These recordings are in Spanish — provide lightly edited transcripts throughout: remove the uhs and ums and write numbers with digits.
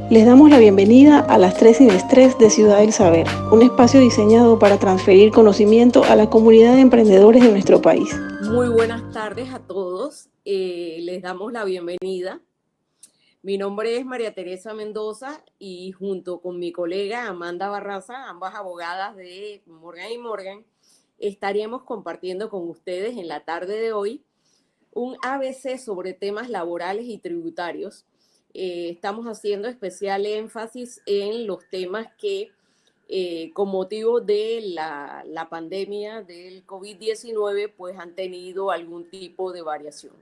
Les damos la bienvenida a las 3 sin estrés de Ciudad del Saber, un espacio diseñado para transferir conocimiento a la comunidad de emprendedores de nuestro país. Muy buenas tardes a todos. Les damos la bienvenida. Mi nombre es María Teresa Mendoza y junto con mi colega Amanda Barraza, ambas abogadas de Morgan & Morgan, estaremos compartiendo con ustedes en la tarde de hoy un ABC sobre temas laborales y tributarios. Estamos haciendo especial énfasis en los temas que con motivo de la pandemia del COVID-19, pues han tenido algún tipo de variación.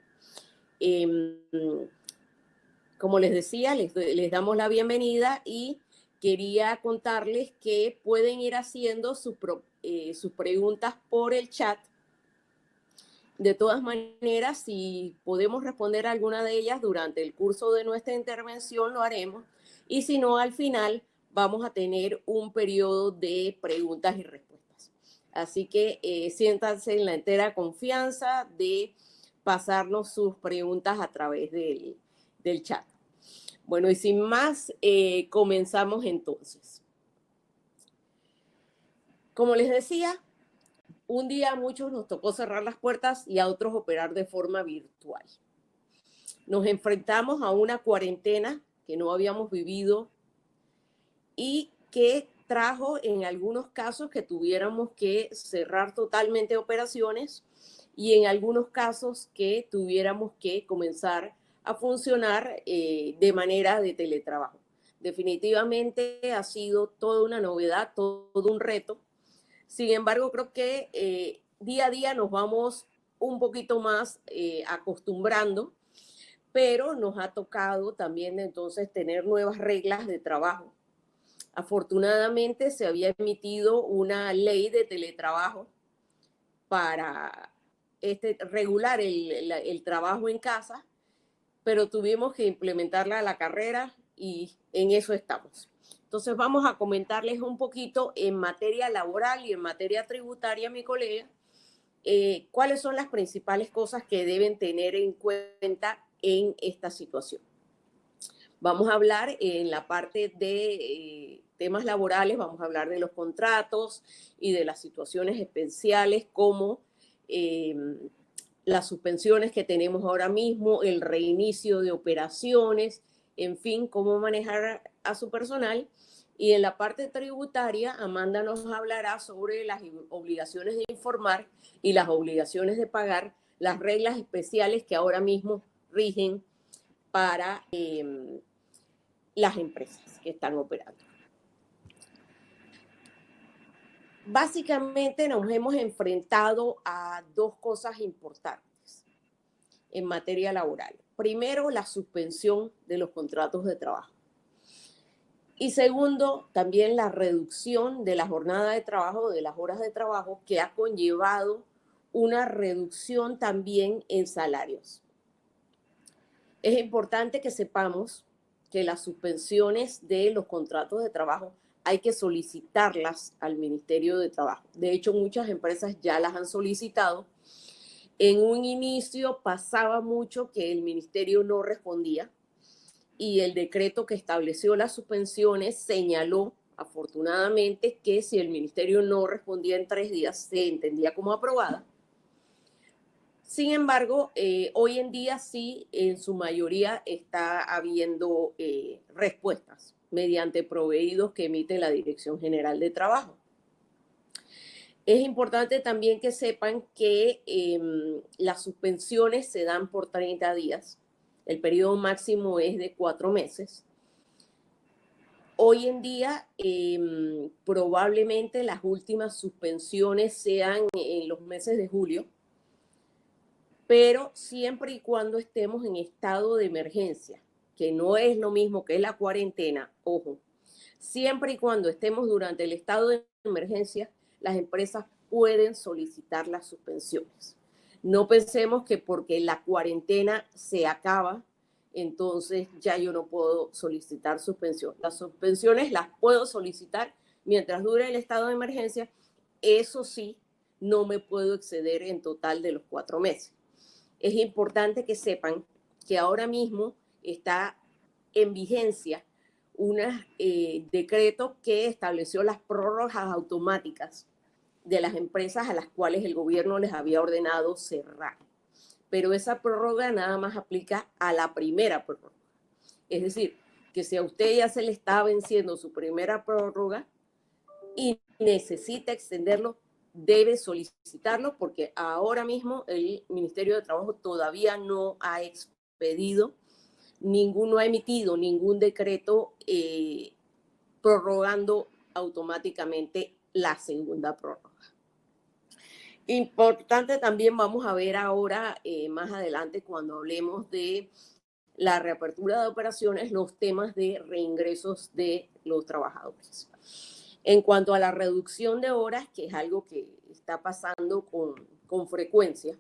Como les decía, les damos la bienvenida y quería contarles que pueden ir haciendo sus preguntas por el chat. De todas maneras, si podemos responder alguna de ellas durante el curso de nuestra intervención, lo haremos. Y si no, al final vamos a tener un periodo de preguntas y respuestas. Así que siéntanse en la entera confianza de pasarnos sus preguntas a través del chat. Bueno, y sin más, comenzamos entonces. Como les decía, un día a muchos nos tocó cerrar las puertas y a otros operar de forma virtual. Nos enfrentamos a una cuarentena que no habíamos vivido y que trajo en algunos casos que tuviéramos que cerrar totalmente operaciones y en algunos casos que tuviéramos que comenzar a funcionar de manera de teletrabajo. Definitivamente ha sido toda una novedad, todo un reto. Sin embargo, creo que día a día nos vamos un poquito más acostumbrando, pero nos ha tocado también entonces tener nuevas reglas de trabajo. Afortunadamente se había emitido una ley de teletrabajo para regular el trabajo en casa, pero tuvimos que implementarla a la carrera y en eso estamos. Entonces vamos a comentarles un poquito en materia laboral y en materia tributaria, mi colega, cuáles son las principales cosas que deben tener en cuenta en esta situación. Vamos a hablar en la parte de temas laborales, vamos a hablar de los contratos y de las situaciones especiales como las suspensiones que tenemos ahora mismo, el reinicio de operaciones, en fin, cómo manejar a su personal. Y en la parte tributaria, Amanda nos hablará sobre las obligaciones de informar y las obligaciones de pagar, las reglas especiales que ahora mismo rigen para las empresas que están operando. Básicamente nos hemos enfrentado a dos cosas importantes en materia laboral. Primero, la suspensión de los contratos de trabajo. Y segundo, también la reducción de la jornada de trabajo, de las horas de trabajo, que ha conllevado una reducción también en salarios. Es importante que sepamos que las suspensiones de los contratos de trabajo hay que solicitarlas al Ministerio de Trabajo. De hecho, muchas empresas ya las han solicitado. En un inicio pasaba mucho que el ministerio no respondía y el decreto que estableció las suspensiones señaló, afortunadamente, que si el ministerio no respondía en 3 días, se entendía como aprobada. Sin embargo, hoy en día sí, en su mayoría está habiendo respuestas mediante proveídos que emite la Dirección General de Trabajo. Es importante también que sepan que las suspensiones se dan por 30 días. El periodo máximo es de 4 meses. Hoy en día, probablemente las últimas suspensiones sean en los meses de julio, pero siempre y cuando estemos en estado de emergencia, que no es lo mismo que la cuarentena, ojo, siempre y cuando estemos durante el estado de emergencia, las empresas pueden solicitar las suspensiones. No pensemos que porque la cuarentena se acaba, entonces ya yo no puedo solicitar suspensión. Las suspensiones las puedo solicitar mientras dure el estado de emergencia. Eso sí, no me puedo exceder en total de los 4 meses. Es importante que sepan que ahora mismo está en vigencia un decreto que estableció las prórrogas automáticas de las empresas a las cuales el gobierno les había ordenado cerrar. Pero esa prórroga nada más aplica a la primera prórroga. Es decir, que si a usted ya se le está venciendo su primera prórroga y necesita extenderlo, debe solicitarlo, porque ahora mismo el Ministerio de Trabajo todavía no ha expedido no ha emitido ningún decreto prorrogando automáticamente la segunda prórroga. Importante también, vamos a ver ahora más adelante cuando hablemos de la reapertura de operaciones, los temas de reingresos de los trabajadores. En cuanto a la reducción de horas, que es algo que está pasando con frecuencia,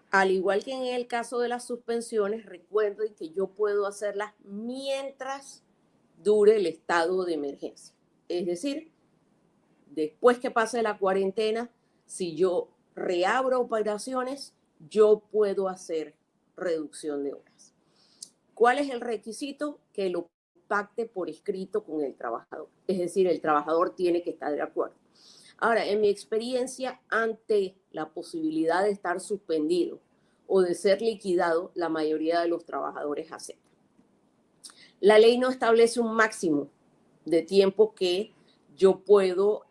al igual que en el caso de las suspensiones, recuerden que yo puedo hacerlas mientras dure el estado de emergencia. Es decir, después que pase la cuarentena, si yo reabro operaciones, yo puedo hacer reducción de horas. ¿Cuál es el requisito? Que lo pacte por escrito con el trabajador. Es decir, el trabajador tiene que estar de acuerdo. Ahora, en mi experiencia, ante la posibilidad de estar suspendido o de ser liquidado, la mayoría de los trabajadores aceptan. La ley no establece un máximo de tiempo que yo puedo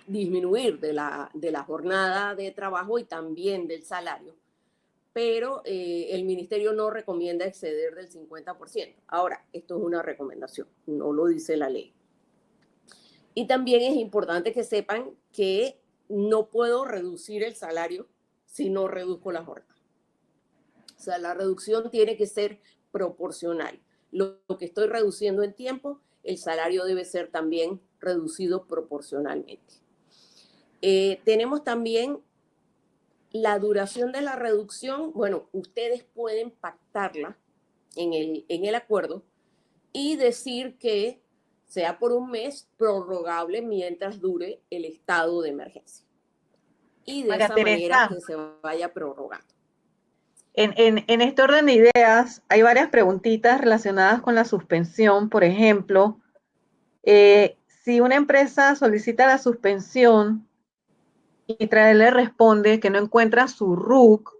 disminuir de la jornada de trabajo y también del salario, pero el ministerio no recomienda exceder del 50%. Ahora, esto es una recomendación, no lo dice la ley. Y también es importante que sepan que no puedo reducir el salario si no reduzco la jornada. O sea, la reducción tiene que ser proporcional. Lo que estoy reduciendo en tiempo, el salario debe ser también reducido proporcionalmente. Tenemos también la duración de la reducción. Bueno, ustedes pueden pactarla en el acuerdo y decir que sea por un mes, prorrogable mientras dure el estado de emergencia. Y de esa manera que se vaya prorrogando. En este orden de ideas, hay varias preguntitas relacionadas con la suspensión. Por ejemplo, si una empresa solicita la suspensión y le responde que no encuentra su RUC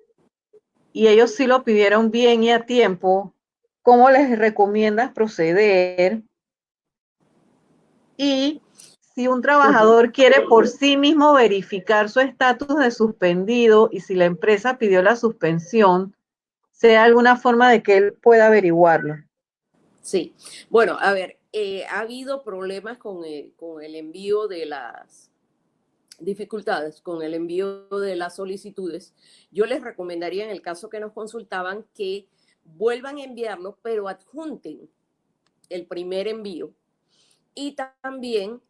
y ellos sí lo pidieron bien y a tiempo, ¿cómo les recomiendas proceder? Y si un trabajador quiere por sí mismo verificar su estatus de suspendido y si la empresa pidió la suspensión, ¿sea alguna forma de que él pueda averiguarlo? Sí, bueno, a ver, ha habido problemas con el envío de las dificultades, con el envío de las solicitudes. Yo les recomendaría, en el caso que nos consultaban, que vuelvan a enviarlo, pero adjunten el primer envío y también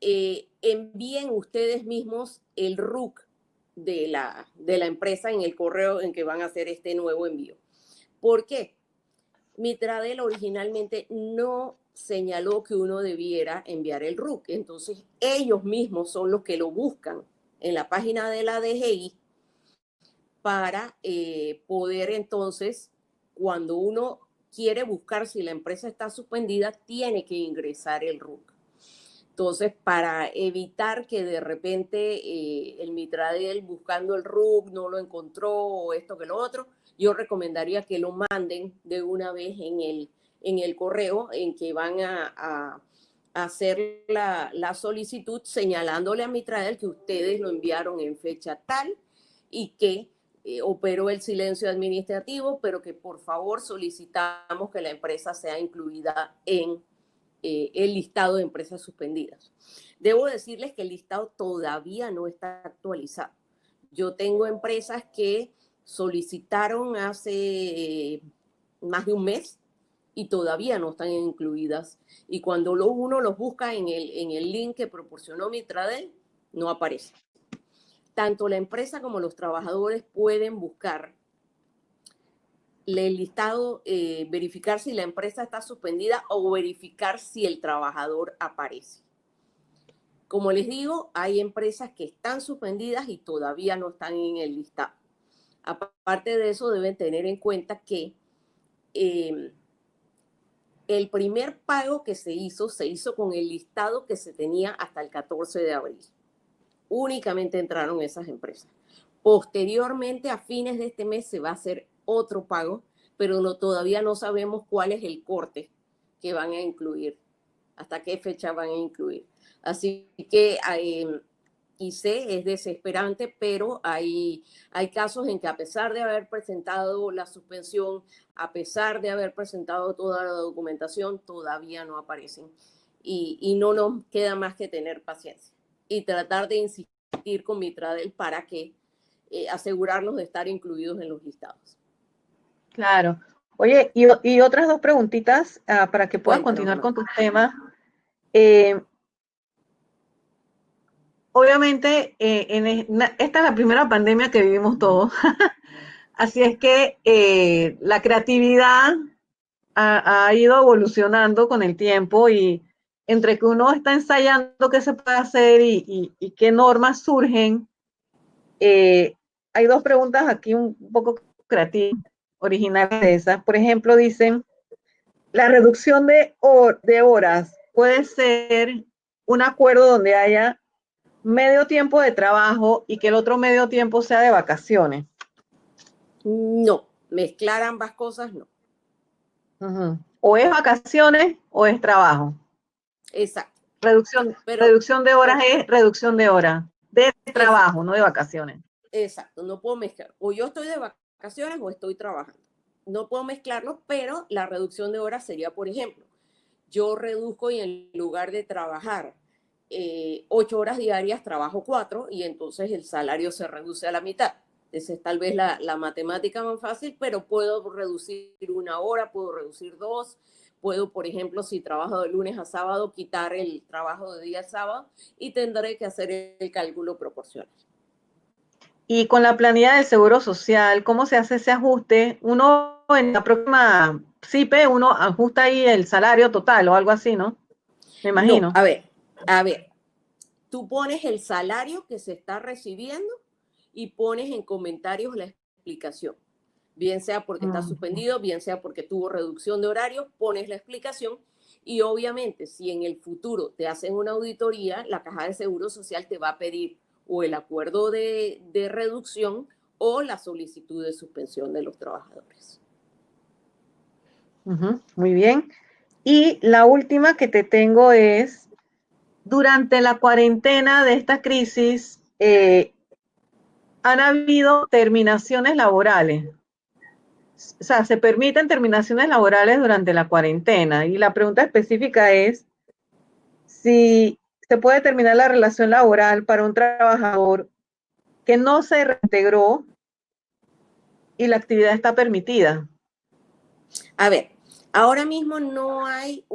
envíen ustedes mismos el RUC de la empresa en el correo en que van a hacer este nuevo envío. ¿Por qué? Mitradel originalmente no señaló que uno debiera enviar el RUC. Entonces, ellos mismos son los que lo buscan en la página de la DGI para poder entonces, cuando uno quiere buscar si la empresa está suspendida, tiene que ingresar el RUC. Entonces, para evitar que de repente el Mitradel buscando el RUC no lo encontró o esto que lo otro, yo recomendaría que lo manden de una vez en el correo en que van a hacer la solicitud, señalándole a Mitradel que ustedes lo enviaron en fecha tal y que operó el silencio administrativo, pero que por favor solicitamos que la empresa sea incluida en el listado de empresas suspendidas. Debo decirles que el listado todavía no está actualizado. Yo tengo empresas que solicitaron hace más de un mes y todavía no están incluidas. Y cuando uno los busca en el link que proporcionó Mitradel, no aparece. Tanto la empresa como los trabajadores pueden buscar el listado, verificar si la empresa está suspendida o verificar si el trabajador aparece. Como les digo, hay empresas que están suspendidas y todavía no están en el listado. Aparte de eso, deben tener en cuenta que el primer pago que se hizo con el listado que se tenía hasta el 14 de abril. Únicamente entraron esas empresas. Posteriormente, a fines de este mes, se va a hacer otro pago, pero todavía no sabemos cuál es el corte que van a incluir, hasta qué fecha van a incluir. Así que y sé, es desesperante, pero hay casos en que a pesar de haber presentado la suspensión, a pesar de haber presentado toda la documentación, todavía no aparecen. Y no nos queda más que tener paciencia y tratar de insistir con Mitradel para que asegurarnos de estar incluidos en los listados. Claro. Oye, y otras dos preguntitas para que puedas Cuéntanos, continuar con Amanda. tu tema. Obviamente, esta es la primera pandemia que vivimos todos. Así es que la creatividad ha ido evolucionando con el tiempo y entre que uno está ensayando qué se puede hacer y qué normas surgen, hay dos preguntas aquí un poco creativas, originales de esas. Por ejemplo, dicen, la reducción de horas puede ser un acuerdo donde haya medio tiempo de trabajo y que el otro medio tiempo sea de vacaciones. No, mezclar ambas cosas no. O es vacaciones o es trabajo. Exacto. Reducción de horas es reducción de horas de trabajo, no de vacaciones. Exacto, no puedo mezclar. O yo estoy de vacaciones o estoy trabajando. No puedo mezclarlos, pero la reducción de horas sería, por ejemplo, yo reduzco y en lugar de trabajar 8 horas diarias, trabajo 4 y entonces el salario se reduce a la mitad. Esa es tal vez la matemática más fácil, pero puedo reducir 1 hora, puedo reducir 2. Puedo, por ejemplo, si trabajo de lunes a sábado, quitar el trabajo de día sábado y tendré que hacer el cálculo proporcional. Y con la planilla del Seguro Social, ¿cómo se hace ese ajuste? Uno en la próxima CIPE, uno ajusta ahí el salario total o algo así, ¿no? Me No, imagino. a ver, tú pones el salario que se está recibiendo y pones en comentarios la explicación. Bien sea porque está suspendido, bien sea porque tuvo reducción de horario, pones la explicación y obviamente si en el futuro te hacen una auditoría, la Caja de Seguro Social te va a pedir o el acuerdo de reducción o la solicitud de suspensión de los trabajadores. Muy bien. Y la última que te tengo es, durante la cuarentena de esta crisis, han habido terminaciones laborales. O sea, se permiten terminaciones laborales durante la cuarentena. Y la pregunta específica es si se puede terminar la relación laboral para un trabajador que no se reintegró y la actividad está permitida. A ver, ahora mismo no hay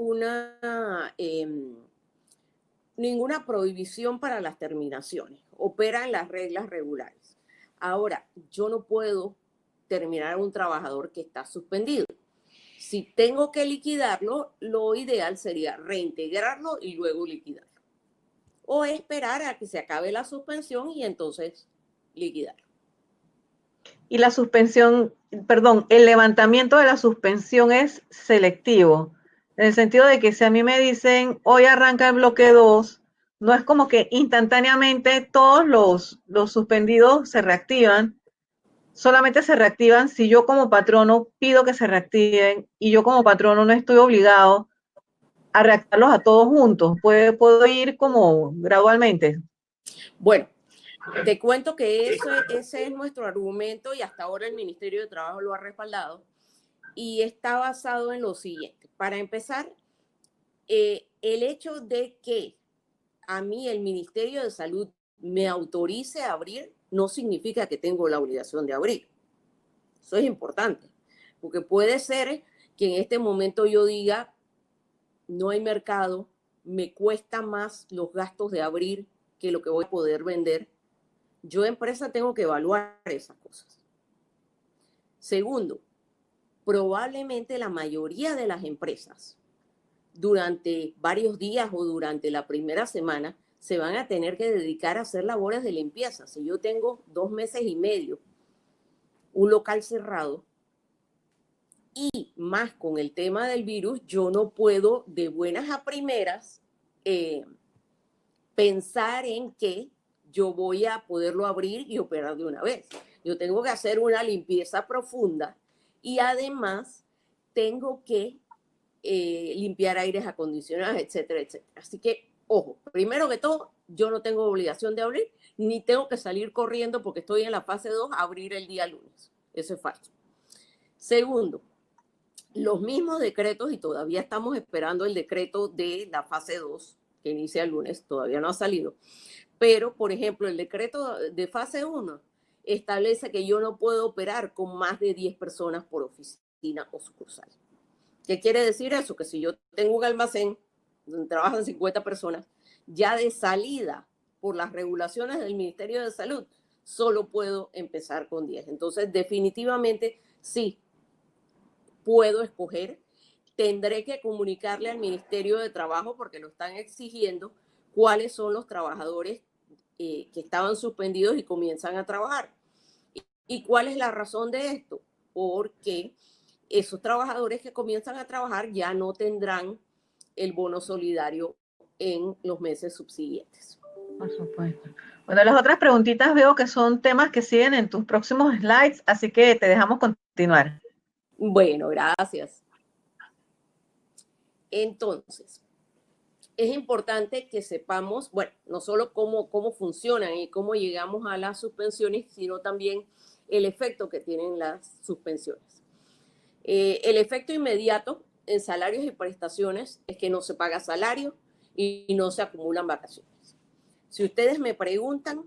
ninguna prohibición para las terminaciones. Operan las reglas regulares. Ahora, yo no puedo terminar a un trabajador que está suspendido. Si tengo que liquidarlo, lo ideal sería reintegrarlo y luego liquidarlo. O esperar a que se acabe la suspensión y entonces liquidarlo. Y la suspensión, perdón, el levantamiento de la suspensión es selectivo, en el sentido de que si a mí me dicen hoy arranca el bloque 2, no es como que instantáneamente todos los suspendidos se reactivan, solamente se reactivan si yo como patrono pido que se reactiven y yo como patrono no estoy obligado a reactivarlos a todos juntos, puedo ir como gradualmente. Bueno, te cuento que ese es nuestro argumento y hasta ahora el Ministerio de Trabajo lo ha respaldado y está basado en lo siguiente. Para empezar, el hecho de que a mí el Ministerio de Salud me autorice a abrir no significa que tengo la obligación de abrir. Eso es importante, porque puede ser que en este momento yo diga, no hay mercado, me cuesta más los gastos de abrir que lo que voy a poder vender. Yo, empresa, tengo que evaluar esas cosas. Segundo, probablemente la mayoría de las empresas durante varios días o durante la primera semana se van a tener que dedicar a hacer labores de limpieza. Si yo tengo 2 meses y medio un local cerrado y más con el tema del virus, yo no puedo de buenas a primeras pensar en que yo voy a poderlo abrir y operar de una vez. Yo tengo que hacer una limpieza profunda y además tengo que limpiar aires acondicionados, etcétera, etcétera. Así que, ojo, primero que todo, yo no tengo obligación de abrir, ni tengo que salir corriendo porque estoy en la fase 2 a abrir el día lunes. Eso es falso. Segundo, los mismos decretos, y todavía estamos esperando el decreto de la fase 2, que inicia el lunes, todavía no ha salido. Pero, por ejemplo, el decreto de fase 1 establece que yo no puedo operar con más de 10 personas por oficina o sucursal. ¿Qué quiere decir eso? Que si yo tengo un almacén donde trabajan 50 personas, ya de salida, por las regulaciones del Ministerio de Salud, solo puedo empezar con 10. Entonces, definitivamente, sí, puedo escoger. Tendré que comunicarle al Ministerio de Trabajo, porque lo están exigiendo, cuáles son los trabajadores que estaban suspendidos y comienzan a trabajar. ¿Y cuál es la razón de esto? Porque esos trabajadores que comienzan a trabajar ya no tendrán el bono solidario en los meses subsiguientes. Por supuesto. Bueno, las otras preguntitas veo que son temas que siguen en tus próximos slides, así que te dejamos continuar. Bueno, gracias. Entonces, es importante que sepamos, bueno, no solo cómo funcionan y cómo llegamos a las suspensiones, sino también el efecto que tienen las suspensiones. El efecto inmediato en salarios y prestaciones es que no se paga salario y no se acumulan vacaciones. Si ustedes me preguntan,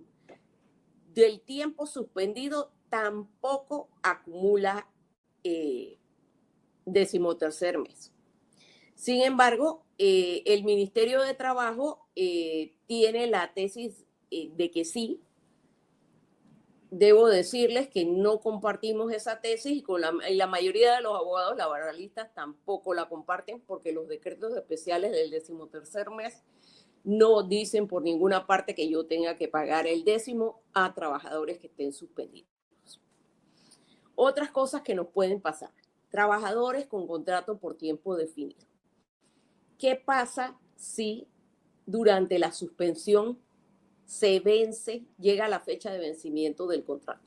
del tiempo suspendido tampoco acumula 13º mes. Sin embargo, el Ministerio de Trabajo tiene la tesis de que sí. Debo decirles que no compartimos esa tesis y la mayoría de los abogados laboralistas tampoco la comparten porque los decretos especiales del 13º mes no dicen por ninguna parte que yo tenga que pagar el 10º a trabajadores que estén suspendidos. Otras cosas que nos pueden pasar. Trabajadores con contrato por tiempo definido. ¿Qué pasa si durante la suspensión se vence, llega la fecha de vencimiento del contrato?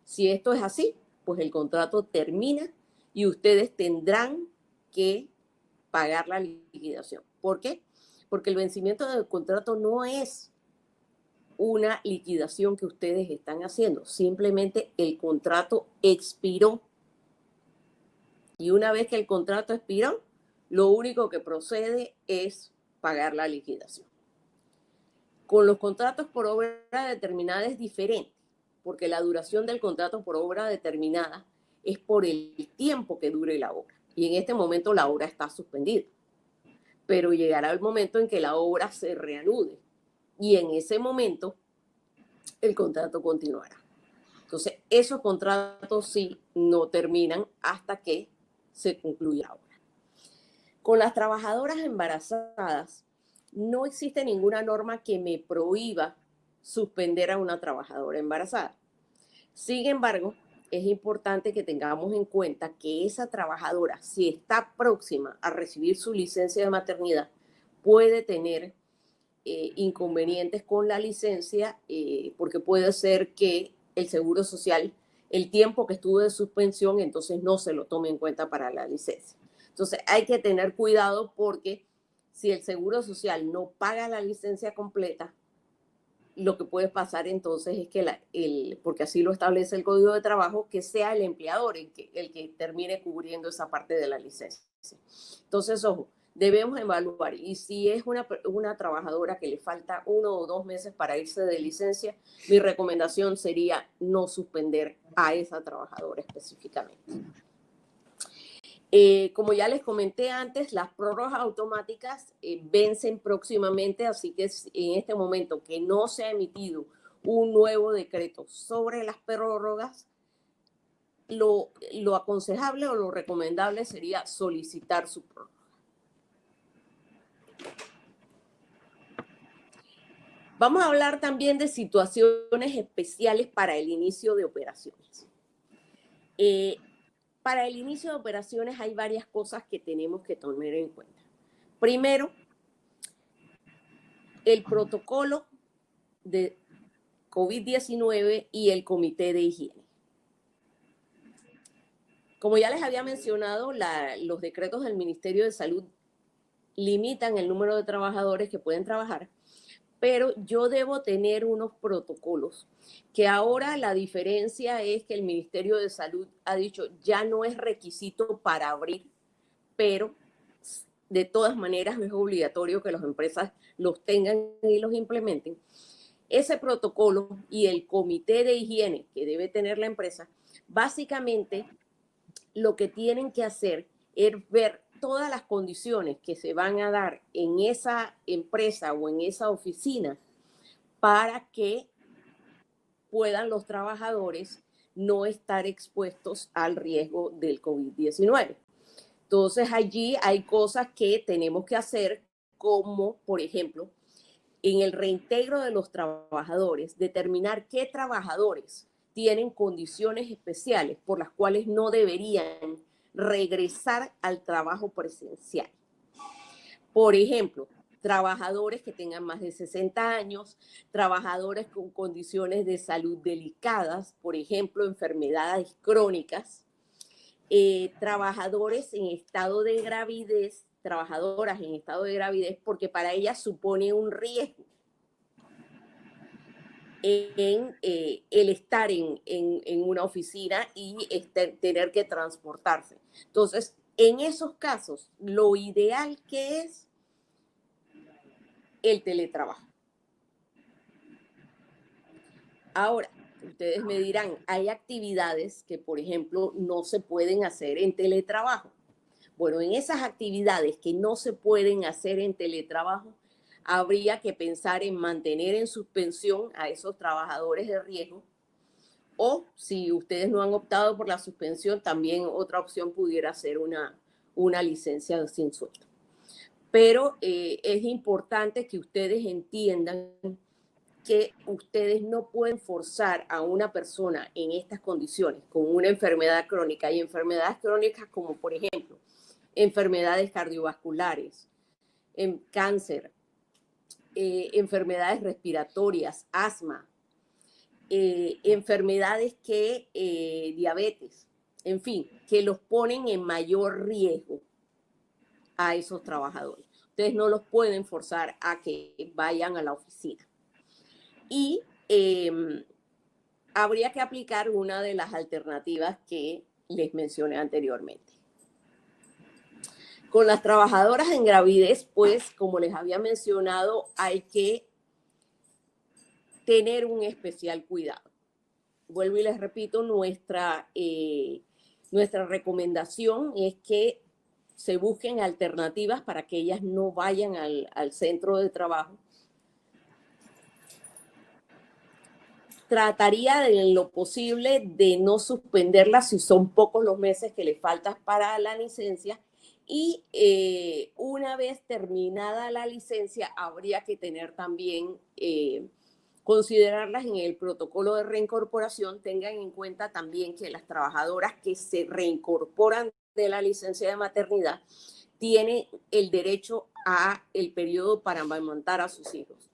Si esto es así, pues el contrato termina y ustedes tendrán que pagar la liquidación. ¿Por qué? Porque el vencimiento del contrato no es una liquidación que ustedes están haciendo, simplemente el contrato expiró. Y una vez que el contrato expiró, lo único que procede es pagar la liquidación. Con los contratos por obra determinada es diferente, porque la duración del contrato por obra determinada es por el tiempo que dure la obra. Y en este momento la obra está suspendida. Pero llegará el momento en que la obra se reanude. Y en ese momento el contrato continuará. Entonces, esos contratos sí no terminan hasta que se concluya la obra. Con las trabajadoras embarazadas, no existe ninguna norma que me prohíba suspender a una trabajadora embarazada. Sin embargo, es importante que tengamos en cuenta que esa trabajadora, si está próxima a recibir su licencia de maternidad, puede tener inconvenientes con la licencia porque puede ser que el Seguro Social, el tiempo que estuvo de suspensión, entonces no se lo tome en cuenta para la licencia. Entonces hay que tener cuidado porque si el Seguro Social no paga la licencia completa, lo que puede pasar entonces es que, porque así lo establece el Código de Trabajo, que sea el empleador el que termine cubriendo esa parte de la licencia. Entonces, ojo, debemos evaluar. Y si es una trabajadora que le falta 1 o 2 meses para irse de licencia, mi recomendación sería no suspender a esa trabajadora específicamente. Como ya les comenté antes, las prórrogas automáticas vencen próximamente, así que en este momento que no se ha emitido un nuevo decreto sobre las prórrogas, lo aconsejable o lo recomendable sería solicitar su prórroga. Vamos a hablar también de situaciones especiales para el inicio de operaciones. Para el inicio de operaciones hay varias cosas que tenemos que tener en cuenta. Primero, el protocolo de COVID-19 y el comité de higiene. Como ya les había mencionado, los decretos del Ministerio de Salud limitan el número de trabajadores que pueden trabajar, pero yo debo tener unos protocolos que ahora la diferencia es que el Ministerio de Salud ha dicho ya no es requisito para abrir, pero de todas maneras es obligatorio que las empresas los tengan y los implementen. Ese protocolo y el comité de higiene que debe tener la empresa, básicamente lo que tienen que hacer es ver todas las condiciones que se van a dar en esa empresa o en esa oficina para que puedan los trabajadores no estar expuestos al riesgo del COVID-19. Entonces allí hay cosas que tenemos que hacer, como por ejemplo, en el reintegro de los trabajadores, determinar qué trabajadores tienen condiciones especiales por las cuales no deberían regresar al trabajo presencial. Por ejemplo, trabajadores que tengan más de 60 años, trabajadores con condiciones de salud delicadas, por ejemplo, enfermedades crónicas, trabajadores en estado de gravidez, trabajadoras en estado de gravidez, porque para ellas supone un riesgo en el estar en una oficina y tener que transportarse. Entonces, en esos casos, lo ideal que es el teletrabajo. Ahora, ustedes me dirán, hay actividades que, por ejemplo, no se pueden hacer en teletrabajo. Bueno, en esas actividades que no se pueden hacer en teletrabajo, habría que pensar en mantener en suspensión a esos trabajadores de riesgo, o si ustedes no han optado por la suspensión, también otra opción pudiera ser una licencia sin sueldo. Pero es importante que ustedes entiendan que ustedes no pueden forzar a una persona en estas condiciones con una enfermedad crónica, y enfermedades crónicas como por ejemplo enfermedades cardiovasculares, cáncer, enfermedades respiratorias, asma, enfermedades diabetes, en fin, que los ponen en mayor riesgo a esos trabajadores. Ustedes no los pueden forzar a que vayan a la oficina. Y habría que aplicar una de las alternativas que les mencioné anteriormente. Con las trabajadoras en gravidez, pues, como les había mencionado, hay que tener un especial cuidado. Vuelvo y les repito, nuestra recomendación es que se busquen alternativas para que ellas no vayan al centro de trabajo. Trataría en lo posible de no suspenderla si son pocos los meses que le faltan para la licencia, y una vez terminada la licencia habría que tener también, considerarlas en el protocolo de reincorporación. Tengan en cuenta también que las trabajadoras que se reincorporan de la licencia de maternidad tienen el derecho a el periodo para amamantar a sus hijos.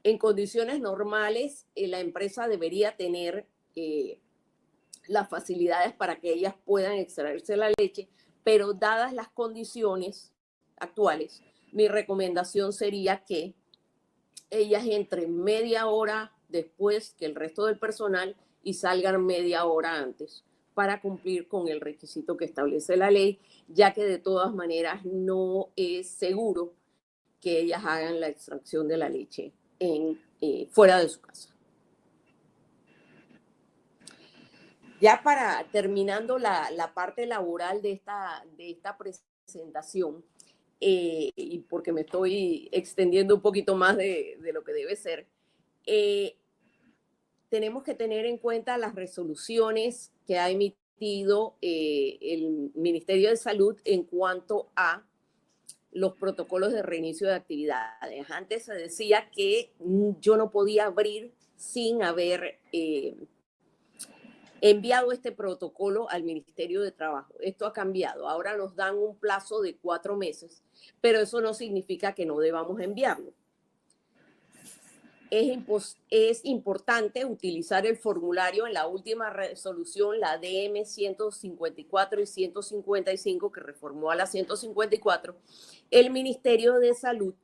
En condiciones normales, la empresa debería tener las facilidades para que ellas puedan extraerse la leche, pero dadas las condiciones actuales, mi recomendación sería que ellas entren media hora después que el resto del personal y salgan media hora antes para cumplir con el requisito que establece la ley, ya que de todas maneras no es seguro que ellas hagan la extracción de la leche fuera de su casa. Ya para terminando la parte laboral de esta presentación, y porque me estoy extendiendo un poquito más de lo que debe ser, tenemos que tener en cuenta las resoluciones que ha emitido el Ministerio de Salud en cuanto a los protocolos de reinicio de actividades. Antes se decía que yo no podía abrir sin haber enviado este protocolo al Ministerio de Trabajo. Esto ha cambiado. Ahora nos dan un plazo de 4 meses, pero eso no significa que no debamos enviarlo. Es importante utilizar el formulario en la última resolución, la DM 154 y 155, que reformó a la 154. El Ministerio de Salud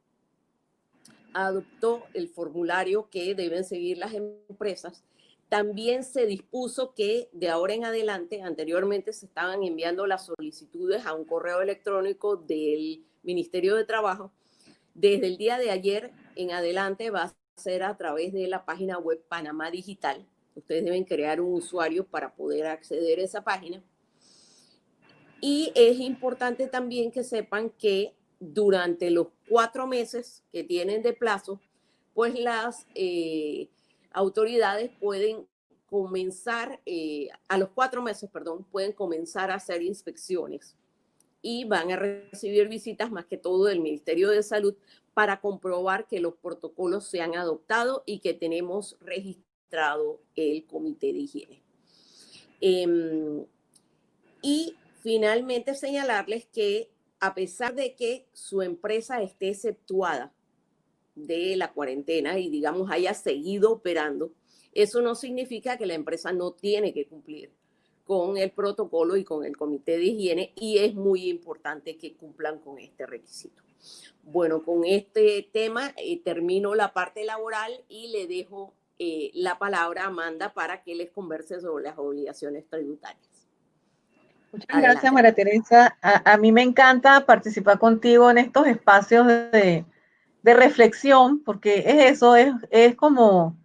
adoptó el formulario que deben seguir las empresas. También se dispuso que de ahora en adelante, anteriormente se estaban enviando las solicitudes a un correo electrónico del Ministerio de Trabajo. Desde el día de ayer en adelante va a ser a través de la página web Panamá Digital. Ustedes deben crear un usuario para poder acceder a esa página. Y es importante también que sepan que durante los 4 meses que tienen de plazo, pues las autoridades pueden comenzar, a los 4 meses, perdón, pueden comenzar a hacer inspecciones y van a recibir visitas más que todo del Ministerio de Salud para comprobar que los protocolos se han adoptado y que tenemos registrado el Comité de Higiene. Y finalmente señalarles que a pesar de que su empresa esté exceptuada de la cuarentena y digamos haya seguido operando, eso no significa que la empresa no tiene que cumplir con el protocolo y con el comité de higiene, y es muy importante que cumplan con este requisito. Bueno, con este tema termino la parte laboral y le dejo la palabra a Amanda para que les converse sobre las obligaciones tributarias. Muchas gracias, María Teresa. A mí me encanta participar contigo en estos espacios de reflexión, porque es eso, es como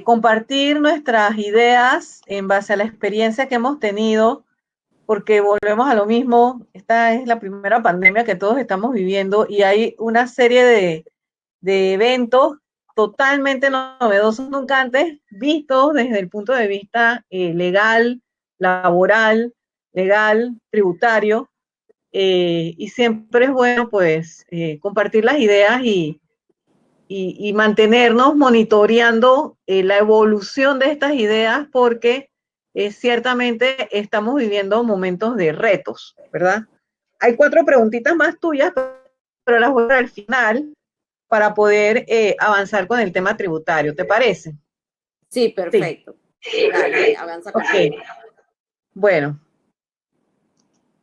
compartir nuestras ideas en base a la experiencia que hemos tenido, porque volvemos a lo mismo. Esta es la primera pandemia que todos estamos viviendo y hay una serie de eventos totalmente novedosos, nunca antes vistos desde el punto de vista legal, laboral, legal, tributario, y siempre es bueno pues compartir las ideas y mantenernos monitoreando la evolución de estas ideas, porque ciertamente estamos viviendo momentos de retos, ¿verdad? Hay 4 preguntitas más tuyas, pero las voy a dar al final para poder avanzar con el tema tributario, ¿te parece? Sí, perfecto. Sí. Dale, avanza con okay. Bueno,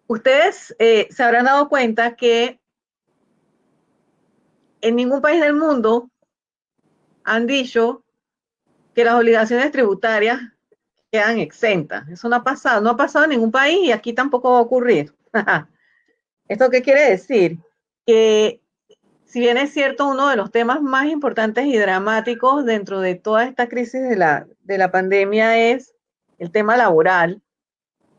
ustedes se habrán dado cuenta que en ningún país del mundo han dicho que las obligaciones tributarias quedan exentas. Eso no ha pasado en ningún país y aquí tampoco va a ocurrir. ¿Esto qué quiere decir? Que si bien es cierto, uno de los temas más importantes y dramáticos dentro de toda esta crisis de la pandemia es el tema laboral,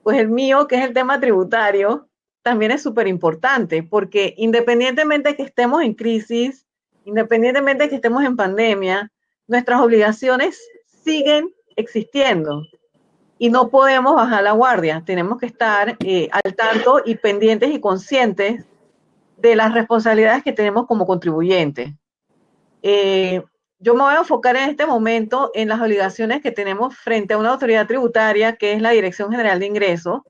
pues el mío, que es el tema tributario, también es súper importante, porque independientemente de que estemos en crisis, independientemente de que estemos en pandemia, nuestras obligaciones siguen existiendo y no podemos bajar la guardia. Tenemos que estar al tanto y pendientes y conscientes de las responsabilidades que tenemos como contribuyentes. Yo me voy a enfocar en este momento en las obligaciones que tenemos frente a una autoridad tributaria, que es la Dirección General de Ingresos,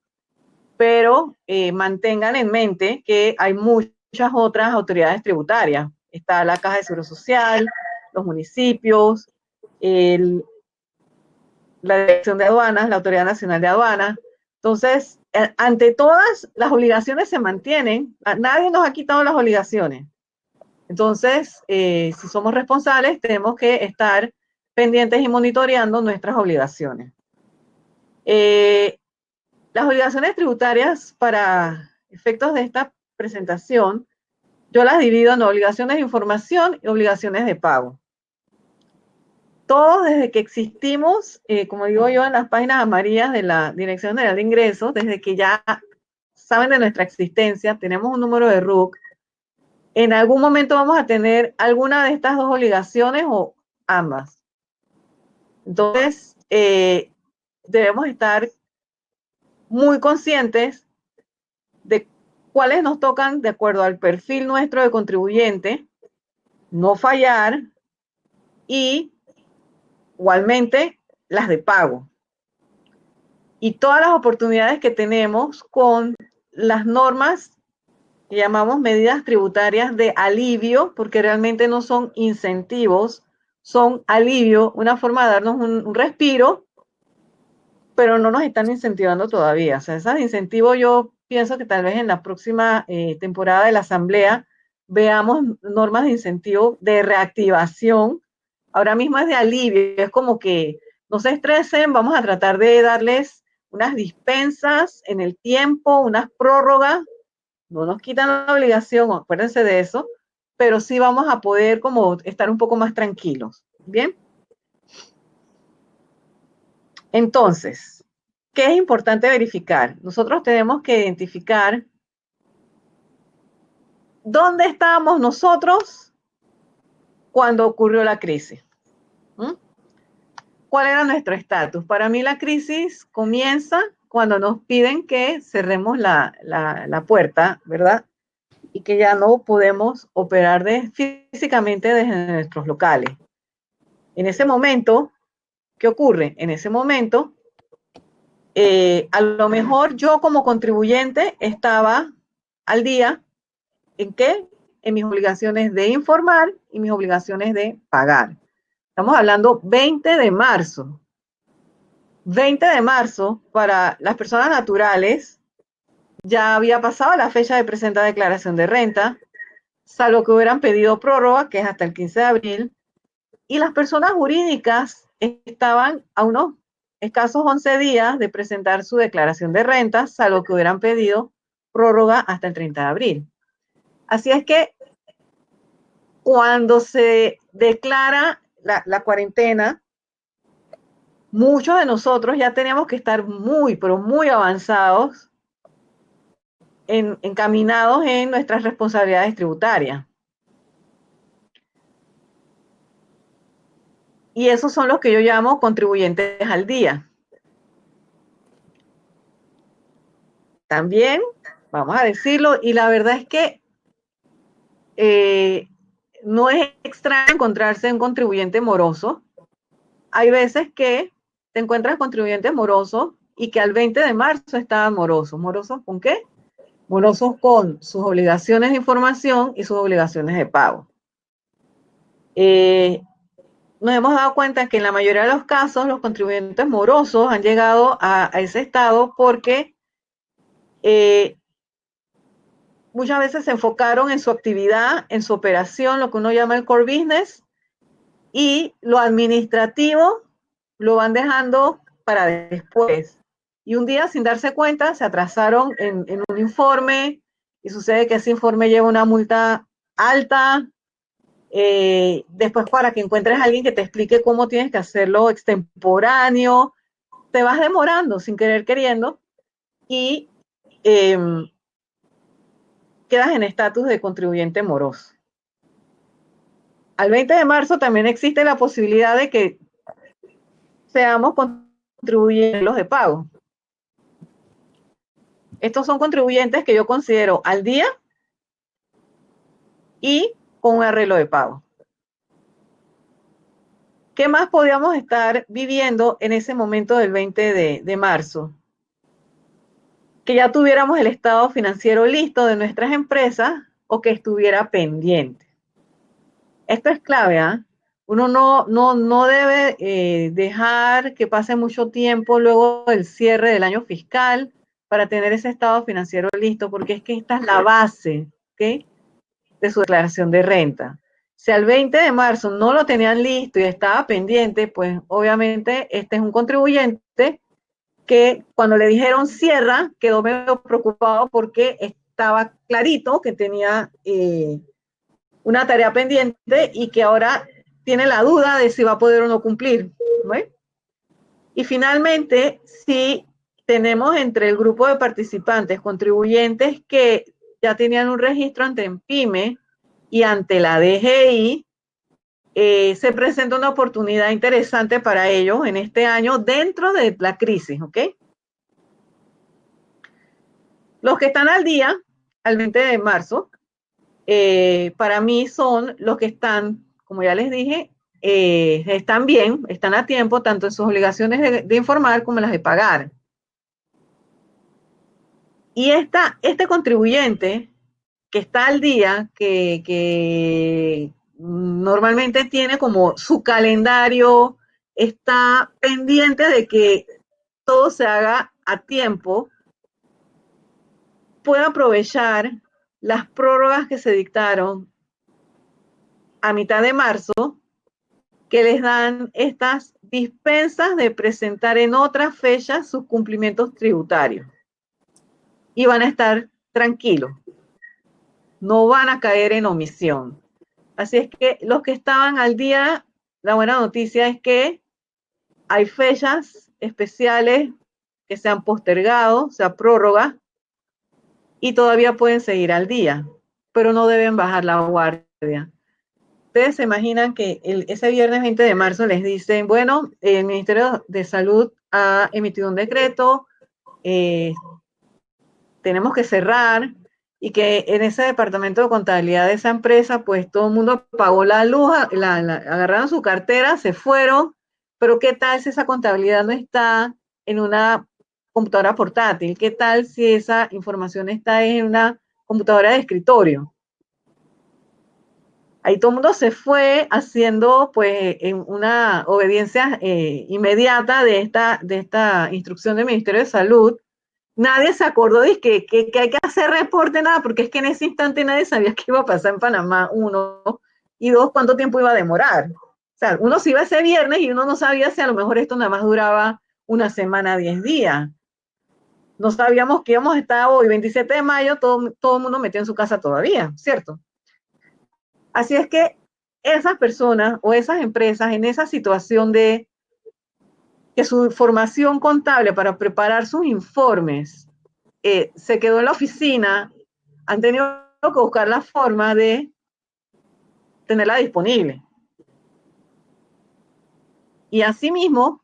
pero mantengan en mente que hay muchas otras autoridades tributarias. Está la Caja de Seguro Social, los municipios, la Dirección de Aduanas, la Autoridad Nacional de Aduanas. Entonces, ante todas, las obligaciones se mantienen. Nadie nos ha quitado las obligaciones. Entonces, si somos responsables, tenemos que estar pendientes y monitoreando nuestras obligaciones. Las obligaciones tributarias, para efectos de esta presentación, yo las divido en obligaciones de información y obligaciones de pago. Todos desde que existimos, como digo yo, en las páginas amarillas de la Dirección General de Ingresos, desde que ya saben de nuestra existencia, tenemos un número de RUC, en algún momento vamos a tener alguna de estas dos obligaciones o ambas. Entonces, debemos estar muy conscientes de cuáles nos tocan de acuerdo al perfil nuestro de contribuyente, no fallar, y igualmente las de pago. y todas las oportunidades que tenemos con las normas que llamamos medidas tributarias de alivio, porque realmente no son incentivos, son alivio, una forma de darnos un respiro, pero no nos están incentivando todavía. O sea, esas incentivos yo pienso que tal vez en la próxima temporada de la Asamblea veamos normas de incentivo de reactivación. Ahora mismo es de alivio, es como que no se estresen, vamos a tratar de darles unas dispensas en el tiempo, unas prórrogas, no nos quitan la obligación, acuérdense de eso, pero sí vamos a poder como estar un poco más tranquilos. Bien. Entonces, ¿qué es importante verificar? Nosotros tenemos que identificar dónde estábamos nosotros cuando ocurrió la crisis. ¿Mm? ¿Cuál era nuestro estatus? Para mí la crisis comienza cuando nos piden que cerremos la puerta, ¿verdad? Y que ya no podemos operar físicamente desde nuestros locales. En ese momento, ¿qué ocurre? En ese momento, a lo mejor yo como contribuyente estaba al día. ¿En qué? En mis obligaciones de informar y mis obligaciones de pagar. Estamos hablando 20 de marzo. 20 de marzo para las personas naturales ya había pasado la fecha de presentar declaración de renta, salvo que hubieran pedido prórroga, que es hasta el 15 de abril, y las personas jurídicas estaban a unos escasos 11 días de presentar su declaración de renta, salvo que hubieran pedido prórroga hasta el 30 de abril. Así es que cuando se declara la cuarentena, muchos de nosotros ya teníamos que estar muy, pero muy avanzados, encaminados en nuestras responsabilidades tributarias. Y esos son los que yo llamo contribuyentes al día. También, vamos a decirlo, y la verdad es que no es extraño encontrarse un contribuyente moroso. Hay veces que te encuentras contribuyentes morosos y que al 20 de marzo estaban morosos. ¿Morosos con qué? Morosos con sus obligaciones de información y sus obligaciones de pago. Nos hemos dado cuenta que en la mayoría de los casos los contribuyentes morosos han llegado a ese estado porque muchas veces se enfocaron en su actividad, en su operación, lo que uno llama el core business, y lo administrativo lo van dejando para después. Y un día, sin darse cuenta, se atrasaron en un informe y sucede que ese informe lleva una multa alta. Después, para que encuentres a alguien que te explique cómo tienes que hacerlo extemporáneo, te vas demorando sin querer queriendo y quedas en estatus de contribuyente moroso. Al 20 de marzo también existe la posibilidad de que seamos contribuyentes de pago. Estos son contribuyentes que yo considero al día y con un arreglo de pago. ¿Qué más podíamos estar viviendo en ese momento del 20 de marzo? Que ya tuviéramos el estado financiero listo de nuestras empresas o que estuviera pendiente. Esto es clave, ¿eh? Uno no debe dejar que pase mucho tiempo luego del cierre del año fiscal para tener ese estado financiero listo, porque es que esta es la base, ¿okay?, de su declaración de renta. Si al 20 de marzo no lo tenían listo y estaba pendiente, pues obviamente este es un contribuyente que cuando le dijeron cierra, quedó medio preocupado porque estaba clarito que tenía una tarea pendiente y que ahora tiene la duda de si va a poder o no cumplir, ¿no? Y finalmente, si tenemos entre el grupo de participantes contribuyentes que ya tenían un registro ante PYME y ante la DGI, se presenta una oportunidad interesante para ellos en este año dentro de la crisis, ¿ok? Los que están al día, al 20 de marzo, para mí son los que están, como ya les dije, están bien, están a tiempo, tanto en sus obligaciones de informar como en las de pagar. Y este contribuyente que está al día, que normalmente tiene como su calendario, está pendiente de que todo se haga a tiempo, puede aprovechar las prórrogas que se dictaron a mitad de marzo, que les dan estas dispensas de presentar en otras fechas sus cumplimientos tributarios. Y van a estar tranquilos, no van a caer en omisión. Así es que los que estaban al día, la buena noticia es que hay fechas especiales que se han postergado, se ha prórroga, y todavía pueden seguir al día, pero no deben bajar la guardia. Ustedes se imaginan que ese viernes 20 de marzo les dicen, bueno, el Ministerio de Salud ha emitido un decreto, tenemos que cerrar, y que en ese departamento de contabilidad de esa empresa, pues todo el mundo pagó la luz, agarraron su cartera, se fueron, pero ¿qué tal si esa contabilidad no está en una computadora portátil? ¿Qué tal si esa información está en una computadora de escritorio? Ahí todo el mundo se fue haciendo pues en una obediencia inmediata de esta instrucción del Ministerio de Salud. Nadie se acordó de que hay que hacer reporte, nada, porque es que en ese instante nadie sabía qué iba a pasar en Panamá, uno, y dos, cuánto tiempo iba a demorar. O sea, uno se iba ese viernes y uno no sabía si a lo mejor esto nada más duraba una semana, 10 días. No sabíamos que íbamos a estar hoy, 27 de mayo, todo el mundo metido en su casa todavía, ¿cierto? Así es que esas personas o esas empresas en esa situación de que su formación contable para preparar sus informes se quedó en la oficina, han tenido que buscar la forma de tenerla disponible. Y asimismo,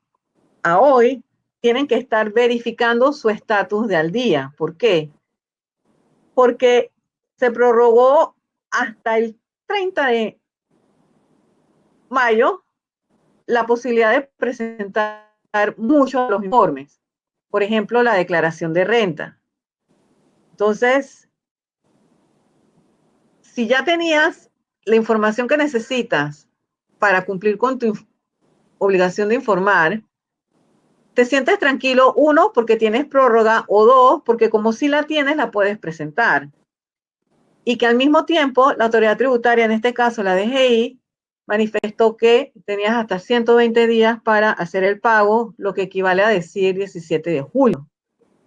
a hoy, tienen que estar verificando su estatus de al día. ¿Por qué? Porque se prorrogó hasta el 30 de mayo la posibilidad de presentar muchos de los informes. Por ejemplo, la declaración de renta. Entonces, si ya tenías la información que necesitas para cumplir con tu obligación de informar, te sientes tranquilo, uno, porque tienes prórroga, o dos, porque como si la tienes, la puedes presentar. Y que al mismo tiempo, la autoridad tributaria, en este caso la DGI, manifestó que tenías hasta 120 días para hacer el pago, lo que equivale a decir 17 de julio.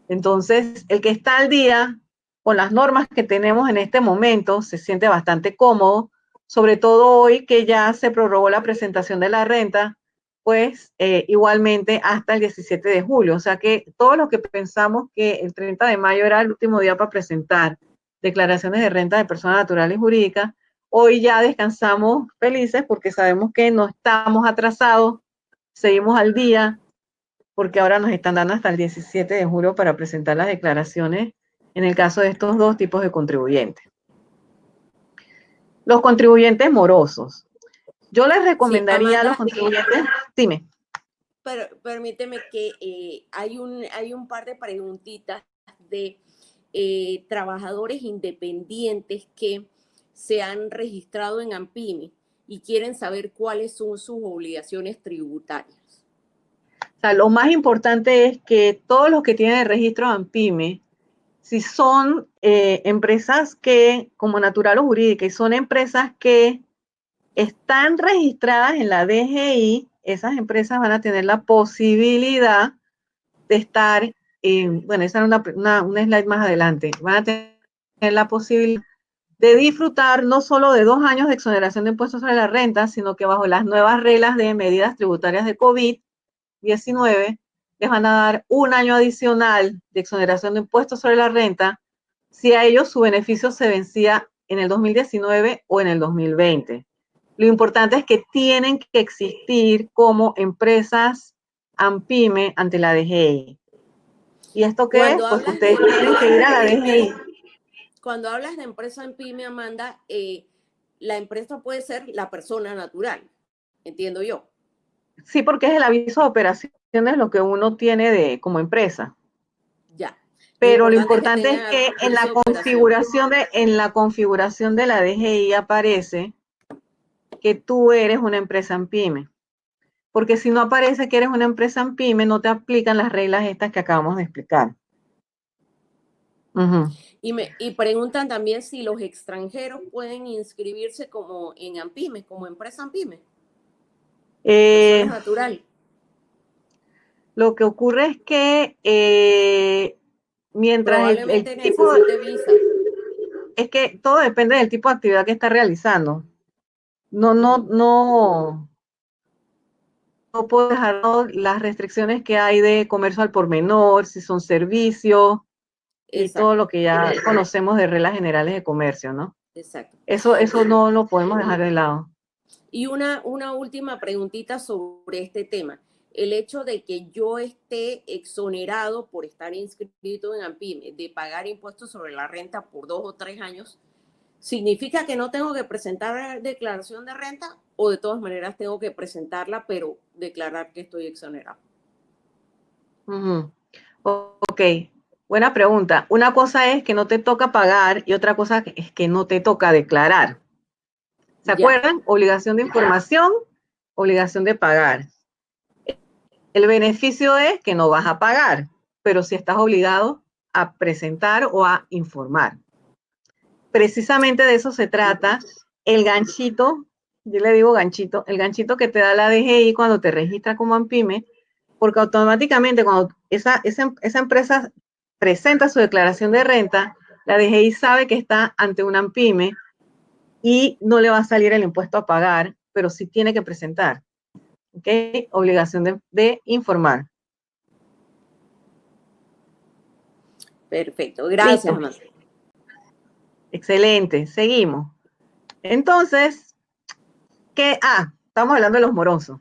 Entonces, el que está al día con las normas que tenemos en este momento se siente bastante cómodo, sobre todo hoy que ya se prorrogó la presentación de la renta, pues igualmente hasta el 17 de julio. O sea que todos los que pensamos que el 30 de mayo era el último día para presentar declaraciones de renta de personas naturales y jurídicas, hoy ya descansamos felices porque sabemos que no estamos atrasados, seguimos al día, porque ahora nos están dando hasta el 17 de julio para presentar las declaraciones en el caso de estos dos tipos de contribuyentes. Los contribuyentes morosos. Yo les recomendaría sí, Amanda, a los contribuyentes, dime. Pero permíteme que hay un par de preguntitas de trabajadores independientes que se han registrado en AMPIME y quieren saber cuáles son sus obligaciones tributarias. O sea, lo más importante es que todos los que tienen el registro AMPIME, si son empresas que, como natural o jurídica, y son empresas que están registradas en la DGI, esas empresas van a tener la posibilidad de estar, bueno, esa es una slide más adelante, van a tener la posibilidad de disfrutar no solo de 2 años de exoneración de impuestos sobre la renta, sino que bajo las nuevas reglas de medidas tributarias de COVID-19, les van a dar 1 año adicional de exoneración de impuestos sobre la renta si a ellos su beneficio se vencía en el 2019 o en el 2020. Lo importante es que tienen que existir como empresas AMPIME ante la DGI. ¿Y esto qué es? Pues ustedes tienen que ir a la DGI. Cuando hablas de empresa AMPIME, Amanda, la empresa puede ser la persona natural, entiendo yo. Sí, porque es el aviso de operaciones lo que uno tiene como empresa. Ya. Pero lo importante importante es es que que tengan inicio de operación. en la configuración de la DGI aparece que tú eres una empresa en pyme. Porque si no aparece que eres una empresa en pyme, no te aplican las reglas estas que acabamos de explicar. Uh-huh. Y preguntan también si los extranjeros pueden inscribirse como en AMPYME, como empresa AMPYME. Personas natural. Lo que ocurre es que mientras Probablemente tipo, necesite visa. es que todo depende del tipo de actividad que está realizando. No puedo dejar las restricciones que hay de comercio al por menor, si son servicios y Exacto. todo lo que ya conocemos de reglas generales de comercio, ¿no? Exacto. Eso no lo podemos dejar de lado. Y una última preguntita sobre este tema. El hecho de que yo esté exonerado por estar inscrito en AMPYME de pagar impuestos sobre la renta por 2 o 3 años, ¿significa que no tengo que presentar declaración de renta o de todas maneras tengo que presentarla, pero declarar que estoy exonerado? Uh-huh. Ok, buena pregunta. Una cosa es que no te toca pagar y otra cosa es que no te toca declarar. ¿Se acuerdan? Obligación de información, obligación de pagar. El beneficio es que no vas a pagar, pero sí estás obligado a presentar o a informar. Precisamente de eso se trata el ganchito, yo le digo ganchito, el ganchito que te da la DGI cuando te registras como AMPYME, porque automáticamente cuando esa empresa presenta su declaración de renta, la DGI sabe que está ante una AMPYME y no le va a salir el impuesto a pagar, pero sí tiene que presentar. ¿Ok? Obligación de informar. Perfecto, gracias, Amanda. Excelente, seguimos. Entonces, ¿qué? Estamos hablando de los morosos.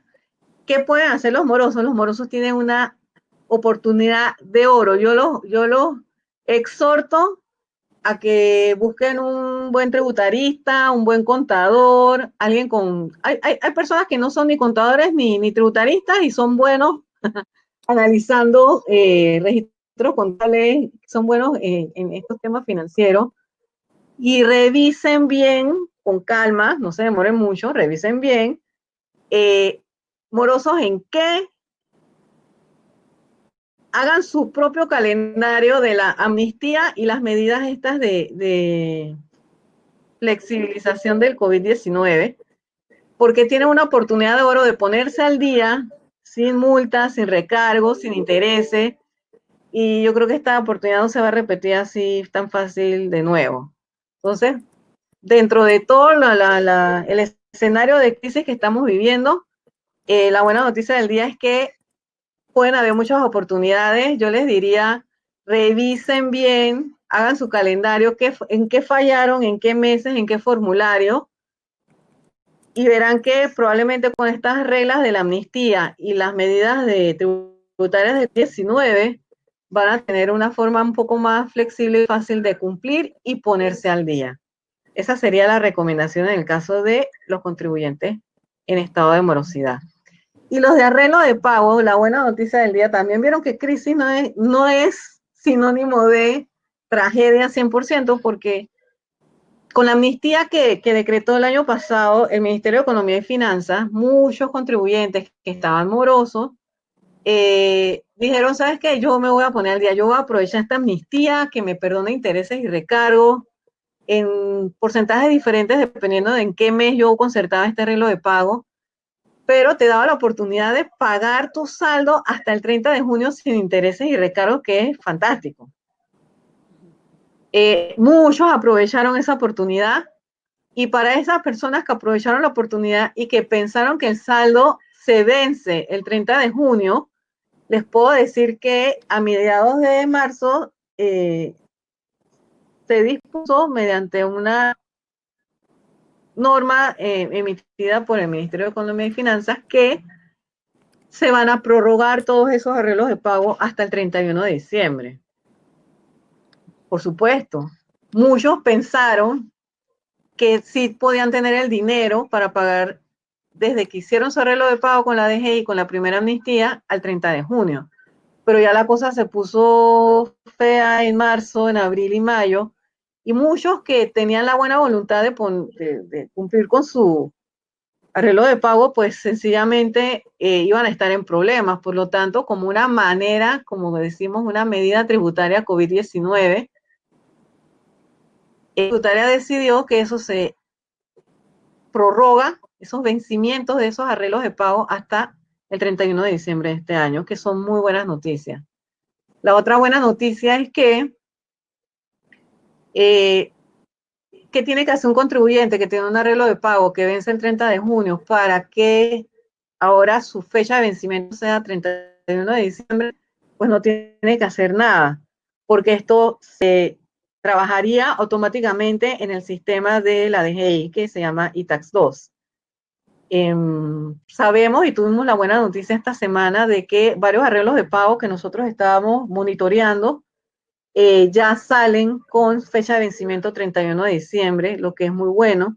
¿Qué pueden hacer los morosos? Los morosos tienen una oportunidad de oro. Yo los exhorto a que busquen un buen tributarista, un buen contador, alguien con... Hay personas que no son ni contadores ni tributaristas y son buenos analizando registros contables, son buenos en estos temas financieros y revisen bien, con calma, no se demoren mucho, revisen bien, morosos en qué, hagan su propio calendario de la amnistía y las medidas estas de flexibilización del COVID-19, porque tienen una oportunidad de oro de ponerse al día sin multas, sin recargos, sin intereses, y yo creo que esta oportunidad no se va a repetir así tan fácil de nuevo. Entonces, dentro de todo el escenario de crisis que estamos viviendo, la buena noticia del día es que pueden haber muchas oportunidades. Yo les diría, revisen bien, hagan su calendario, en qué fallaron, en qué meses, en qué formulario, y verán que probablemente con estas reglas de la amnistía y las medidas tributarias del 19 van a tener una forma un poco más flexible y fácil de cumplir y ponerse al día. Esa sería la recomendación en el caso de los contribuyentes en estado de morosidad. Y los de arreglo de pago, la buena noticia del día, también vieron que crisis no es sinónimo de tragedia 100%, porque con la amnistía que decretó el año pasado el Ministerio de Economía y Finanzas, muchos contribuyentes que estaban morosos dijeron, ¿sabes qué? Yo me voy a poner al día, yo voy a aprovechar esta amnistía que me perdona intereses y recargos en porcentajes diferentes dependiendo de en qué mes yo concertaba este arreglo de pago, pero te daba la oportunidad de pagar tu saldo hasta el 30 de junio sin intereses y recargos, que es fantástico. Muchos aprovecharon esa oportunidad y para esas personas que aprovecharon la oportunidad y que pensaron que el saldo se vence el 30 de junio, les puedo decir que a mediados de marzo se dispuso mediante una norma emitida por el Ministerio de Economía y Finanzas que se van a prorrogar todos esos arreglos de pago hasta el 31 de diciembre. Por supuesto, muchos pensaron que sí podían tener el dinero para pagar desde que hicieron su arreglo de pago con la DGI, con la primera amnistía, al 30 de junio. pero ya la cosa se puso fea en marzo, en abril y mayo, y muchos que tenían la buena voluntad de cumplir con su arreglo de pago, pues sencillamente iban a estar en problemas. Por lo tanto, como una manera, como decimos, una medida tributaria COVID-19, la tributaria decidió que eso se prorroga, esos vencimientos de esos arreglos de pago hasta el 31 de diciembre de este año, que son muy buenas noticias. La otra buena noticia es que ¿qué tiene que hacer un contribuyente que tiene un arreglo de pago que vence el 30 de junio para que ahora su fecha de vencimiento sea 31 de diciembre? Pues no tiene que hacer nada, porque esto se trabajaría automáticamente en el sistema de la DGI que se llama ITAX 2. Sabemos y tuvimos la buena noticia esta semana de que varios arreglos de pago que nosotros estábamos monitoreando ya salen con fecha de vencimiento 31 de diciembre, lo que es muy bueno,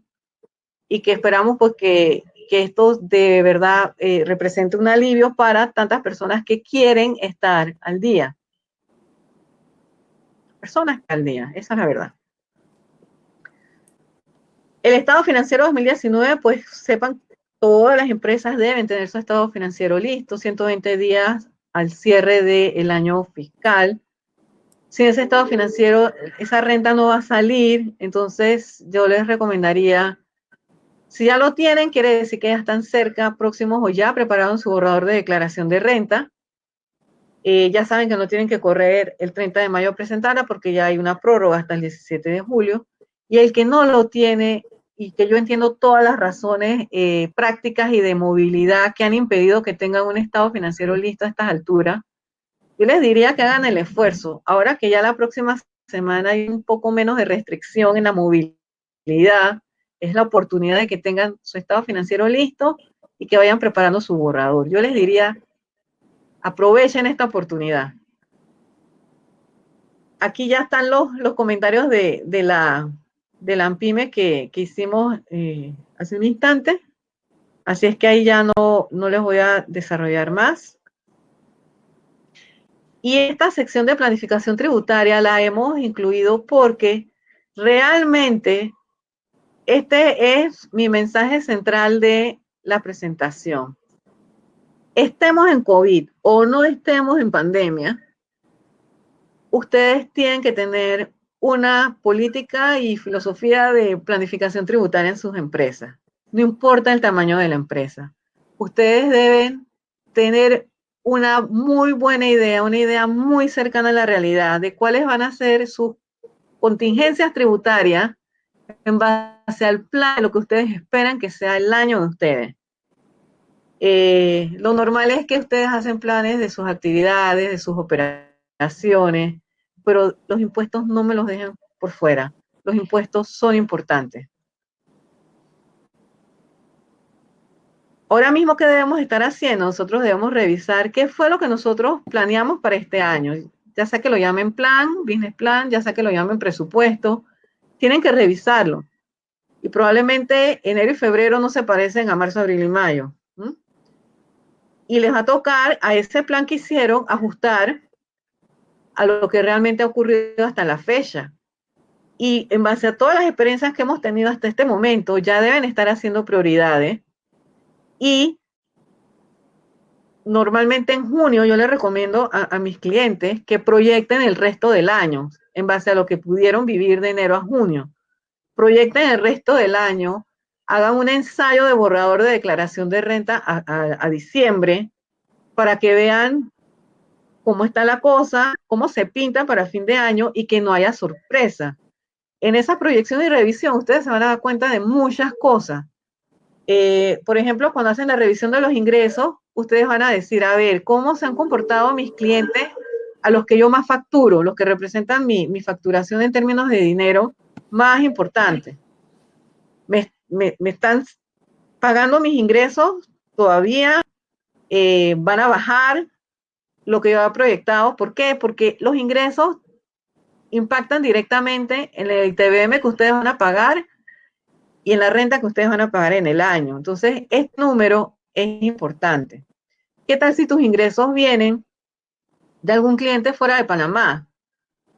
y que esperamos pues que esto de verdad represente un alivio para tantas personas que quieren estar al día. Personas al día, esa es la verdad. El estado financiero 2019, pues sepan, todas las empresas deben tener su estado financiero listo, 120 días al cierre del año fiscal. Sin ese estado financiero, esa renta no va a salir, entonces yo les recomendaría, si ya lo tienen, quiere decir que ya están cerca, próximos o ya prepararon su borrador de declaración de renta. Ya saben que no tienen que correr el 30 de mayo a presentarla porque ya hay una prórroga hasta el 17 de julio. Y el que no lo tiene, y que yo entiendo todas las razones prácticas y de movilidad que han impedido que tengan un estado financiero listo a estas alturas, yo les diría que hagan el esfuerzo. Ahora que ya la próxima semana hay un poco menos de restricción en la movilidad, es la oportunidad de que tengan su estado financiero listo y que vayan preparando su borrador. Yo les diría, aprovechen esta oportunidad. Aquí ya están los comentarios de la ANPIME que hicimos hace un instante. Así es que ahí ya no les voy a desarrollar más. Y esta sección de planificación tributaria la hemos incluido porque realmente este es mi mensaje central de la presentación. Estemos en COVID o no estemos en pandemia, ustedes tienen que tener una política y filosofía de planificación tributaria en sus empresas. No importa el tamaño de la empresa. Ustedes deben tener una muy buena idea, una idea muy cercana a la realidad de cuáles van a ser sus contingencias tributarias en base al plan de lo que ustedes esperan que sea el año de ustedes. Lo normal es que ustedes hacen planes de sus actividades, de sus operaciones, pero los impuestos no me los dejan por fuera. Los impuestos son importantes. Ahora mismo, ¿qué debemos estar haciendo? Nosotros debemos revisar qué fue lo que nosotros planeamos para este año. Ya sea que lo llamen plan, business plan, ya sea que lo llamen presupuesto, tienen que revisarlo. Y probablemente enero y febrero no se parecen a marzo, abril y mayo. Y les va a tocar a ese plan que hicieron ajustar a lo que realmente ha ocurrido hasta la fecha. Y en base a todas las experiencias que hemos tenido hasta este momento, ya deben estar haciendo prioridades. Y normalmente en junio yo les recomiendo a mis clientes que proyecten el resto del año en base a lo que pudieron vivir de enero a junio. Proyecten el resto del año, hagan un ensayo de borrador de declaración de renta a diciembre para que vean cómo está la cosa, cómo se pinta para fin de año y que no haya sorpresa. En esa proyección y revisión ustedes se van a dar cuenta de muchas cosas. Por ejemplo, cuando hacen la revisión de los ingresos, ustedes van a decir, a ver, ¿cómo se han comportado mis clientes a los que yo más facturo, los que representan mi facturación en términos de dinero más importante? ¿Me están pagando mis ingresos? ¿Todavía van a bajar lo que yo había proyectado? ¿Por qué? Porque los ingresos impactan directamente en el ITBM que ustedes van a pagar y en la renta que ustedes van a pagar en el año. Entonces, este número es importante. ¿Qué tal si tus ingresos vienen de algún cliente fuera de Panamá.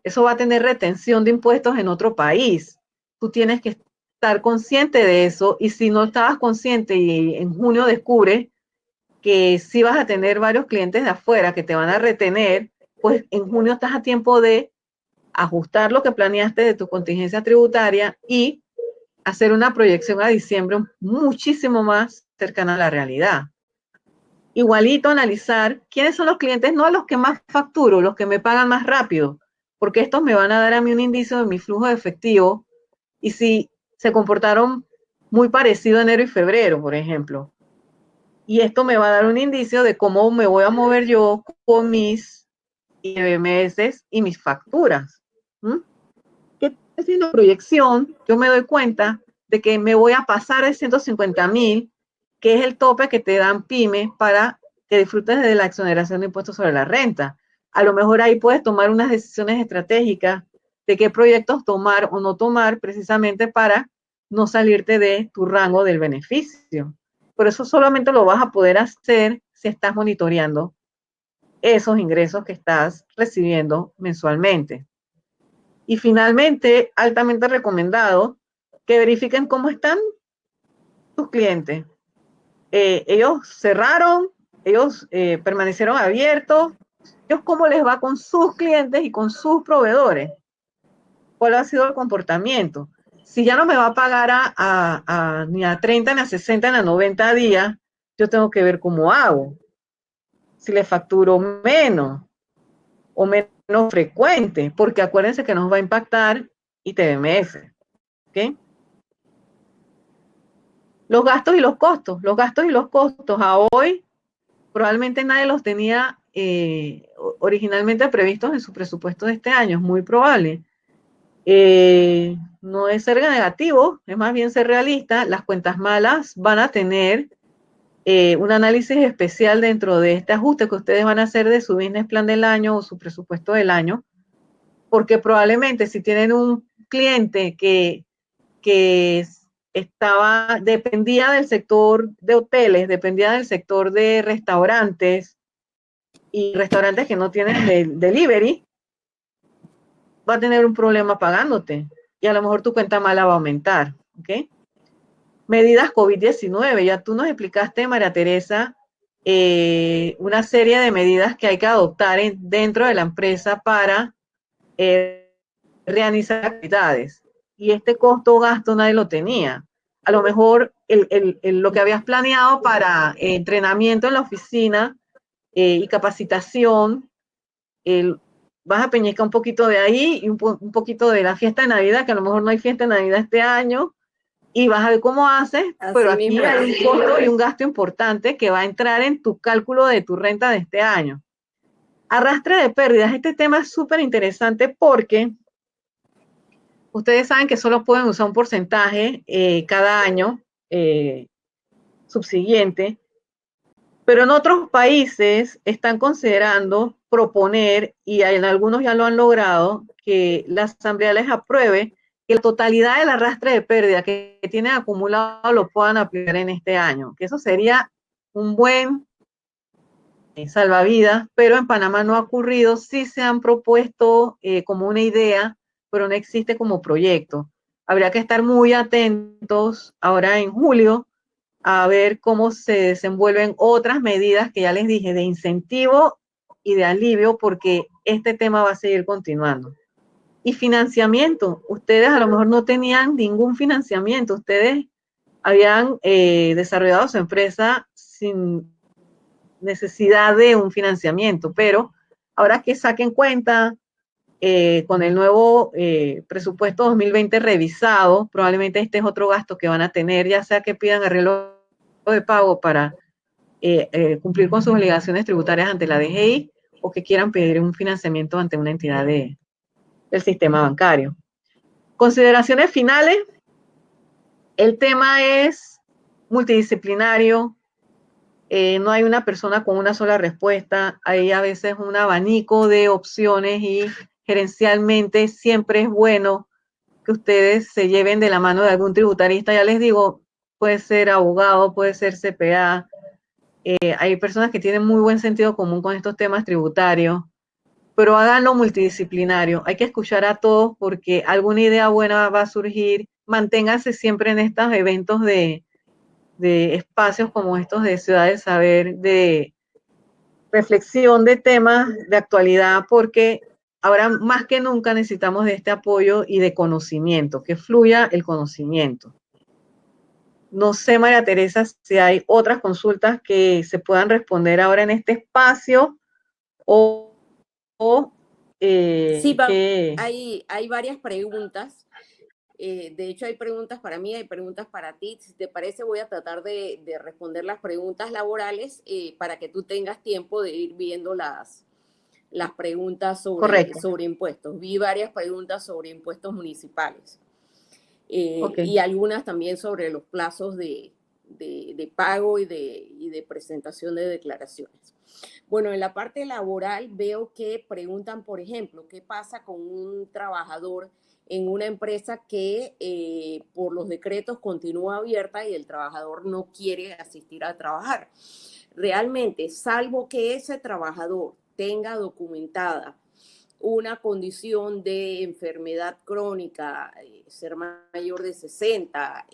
Eso va a tener retención de impuestos en otro país. Tú tienes que estar consciente de eso, y si no estabas consciente y en junio descubres que sí vas a tener varios clientes de afuera que te van a retener, pues en junio estás a tiempo de ajustar lo que planeaste de tu contingencia tributaria y hacer una proyección a diciembre muchísimo más cercana a la realidad. Igualito analizar quiénes son los clientes, no los que más facturo, los que me pagan más rápido, porque estos me van a dar a mí un indicio de mi flujo de efectivo, y si se comportaron muy parecido a enero y febrero, por ejemplo. Y esto me va a dar un indicio de cómo me voy a mover yo con mis IBMS y mis facturas. ¿Qué haciendo proyección? Yo me doy cuenta de que me voy a pasar de 150,000, que es el tope que te dan pymes para que disfrutes de la exoneración de impuestos sobre la renta. A lo mejor ahí puedes tomar unas decisiones estratégicas de qué proyectos tomar o no tomar, precisamente para no salirte de tu rango del beneficio. Por eso solamente lo vas a poder hacer si estás monitoreando esos ingresos que estás recibiendo mensualmente. Y finalmente, altamente recomendado que verifiquen cómo están tus clientes. Ellos cerraron, ellos permanecieron abiertos, ellos cómo les va con sus clientes y con sus proveedores. ¿Cuál ha sido el comportamiento? Si ya no me va a pagar ni a 30, ni a 60, ni a 90 días, yo tengo que ver cómo hago. Si le facturo menos o menos frecuente, porque acuérdense que nos va a impactar ITBMS. ¿Ok? Los gastos y los costos. Los gastos y los costos a hoy probablemente nadie los tenía originalmente previstos en su presupuesto de este año. Es muy probable. No es ser negativo, es más bien ser realista. Las cuentas malas van a tener un análisis especial dentro de este ajuste que ustedes van a hacer de su business plan del año o su presupuesto del año, porque probablemente si tienen un cliente que dependía del sector de hoteles, dependía del sector de restaurantes, y restaurantes que no tienen delivery, va a tener un problema pagándote, y a lo mejor tu cuenta mala va a aumentar. ¿Ok? Medidas COVID-19, ya tú nos explicaste, María Teresa, una serie de medidas que hay que adoptar dentro de la empresa para realizar actividades. Y este costo o gasto nadie lo tenía. A lo mejor lo que habías planeado para entrenamiento en la oficina y capacitación, vas a peñicar un poquito de ahí y un poquito de la fiesta de Navidad, que a lo mejor no hay fiesta de Navidad este año, y vas a ver cómo haces, pero aquí hay un costo y un gasto importante que va a entrar en tu cálculo de tu renta de este año. Arrastre de pérdidas. Este tema es súper interesante porque ustedes saben que solo pueden usar un porcentaje cada año subsiguiente, pero en otros países están considerando proponer, y en algunos ya lo han logrado, que la asamblea les apruebe que la totalidad del arrastre de pérdida que tienen acumulado lo puedan aplicar en este año, que eso sería un buen salvavidas, pero en Panamá no ha ocurrido. Sí se han propuesto como una idea, pero no existe como proyecto. Habría que estar muy atentos ahora en julio a ver cómo se desenvuelven otras medidas que ya les dije, de incentivo y de alivio, porque este tema va a seguir continuando. Y financiamiento. Ustedes a lo mejor no tenían ningún financiamiento. Ustedes habían desarrollado su empresa sin necesidad de un financiamiento, pero ahora que saquen cuenta con el nuevo presupuesto 2020 revisado, probablemente este es otro gasto que van a tener, ya sea que pidan arreglo de pago para cumplir con sus obligaciones tributarias ante la DGI, o que quieran pedir un financiamiento ante una entidad del sistema bancario. Consideraciones finales. El tema es multidisciplinario. No hay una persona con una sola respuesta, hay a veces un abanico de opciones, y gerencialmente siempre es bueno que ustedes se lleven de la mano de algún tributarista. Ya les digo, puede ser abogado, puede ser CPA, hay personas que tienen muy buen sentido común con estos temas tributarios, pero háganlo multidisciplinario. Hay que escuchar a todos porque alguna idea buena va a surgir. Manténganse siempre en estos eventos de espacios como estos de Ciudad del Saber, de reflexión de temas de actualidad, porque ahora más que nunca necesitamos de este apoyo y de conocimiento, que fluya el conocimiento. No sé, María Teresa, si hay otras consultas que se puedan responder ahora en este espacio o Sí, que... hay varias preguntas. De hecho, hay preguntas para mí, hay preguntas para ti. Si te parece, voy a tratar de responder las preguntas laborales para que tú tengas tiempo de ir viendo las preguntas Correcto. sobre impuestos. Vi varias preguntas sobre impuestos municipales Okay. y algunas también sobre los plazos de pago y de presentación de declaraciones. Bueno, en la parte laboral veo que preguntan, por ejemplo, ¿qué pasa con un trabajador en una empresa que por los decretos continúa abierta y el trabajador no quiere asistir a trabajar? Realmente, salvo que ese trabajador tenga documentada una condición de enfermedad crónica, ser mayor de 60,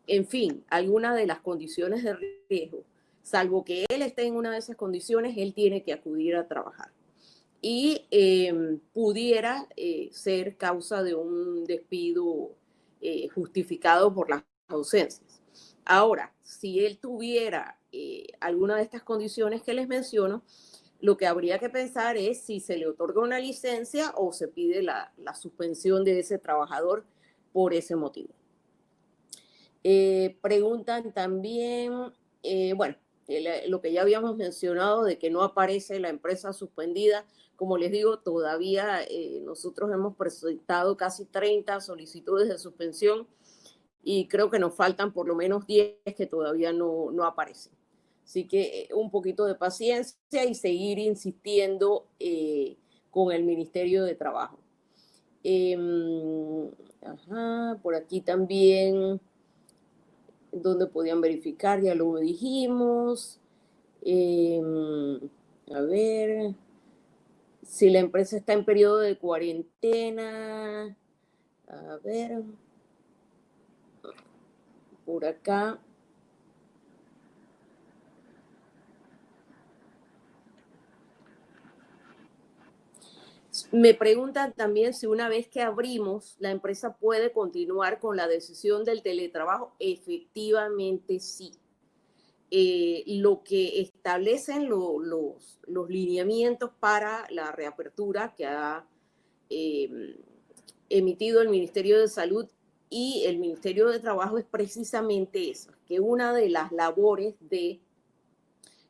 en fin, alguna de las condiciones de riesgo, salvo que él esté en una de esas condiciones, él tiene que acudir a trabajar. Y pudiera ser causa de un despido justificado por las ausencias. Ahora, si él tuviera alguna de estas condiciones que les menciono, lo que habría que pensar es si se le otorga una licencia o se pide la suspensión de ese trabajador por ese motivo. Preguntan también, bueno, lo que ya habíamos mencionado de que no aparece la empresa suspendida. Como les digo, todavía nosotros hemos presentado casi 30 solicitudes de suspensión y creo que nos faltan por lo menos 10 que todavía no aparecen. Así que un poquito de paciencia y seguir insistiendo con el Ministerio de Trabajo. Por aquí también, donde podían verificar, ya lo dijimos. A ver, si la empresa está en periodo de cuarentena. A ver, por acá. Me preguntan también si una vez que abrimos, la empresa puede continuar con la decisión del teletrabajo. Efectivamente, sí. Lo que establecen los lineamientos para la reapertura que ha emitido el Ministerio de Salud y el Ministerio de Trabajo es precisamente eso, que una de las labores de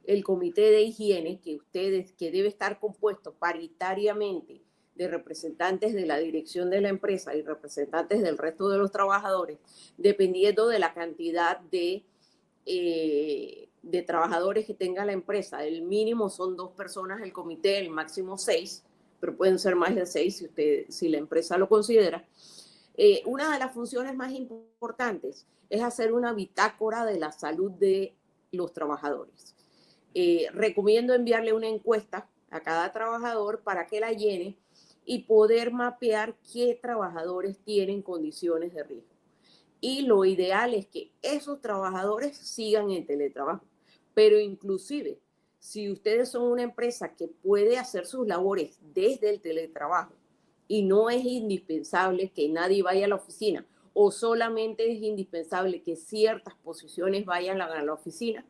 el comité de higiene, que debe estar compuesto paritariamente de representantes de la dirección de la empresa y representantes del resto de los trabajadores, dependiendo de la cantidad de trabajadores que tenga la empresa. El mínimo son 2 personas el comité, el máximo 6, pero pueden ser más de 6 si la empresa lo considera. Una de las funciones más importantes es hacer una bitácora de la salud de los trabajadores. Recomiendo enviarle una encuesta a cada trabajador para que la llene y poder mapear qué trabajadores tienen condiciones de riesgo. Y lo ideal es que esos trabajadores sigan en teletrabajo. Pero inclusive, si ustedes son una empresa que puede hacer sus labores desde el teletrabajo y no es indispensable que nadie vaya a la oficina o solamente es indispensable que ciertas posiciones vayan a la oficina,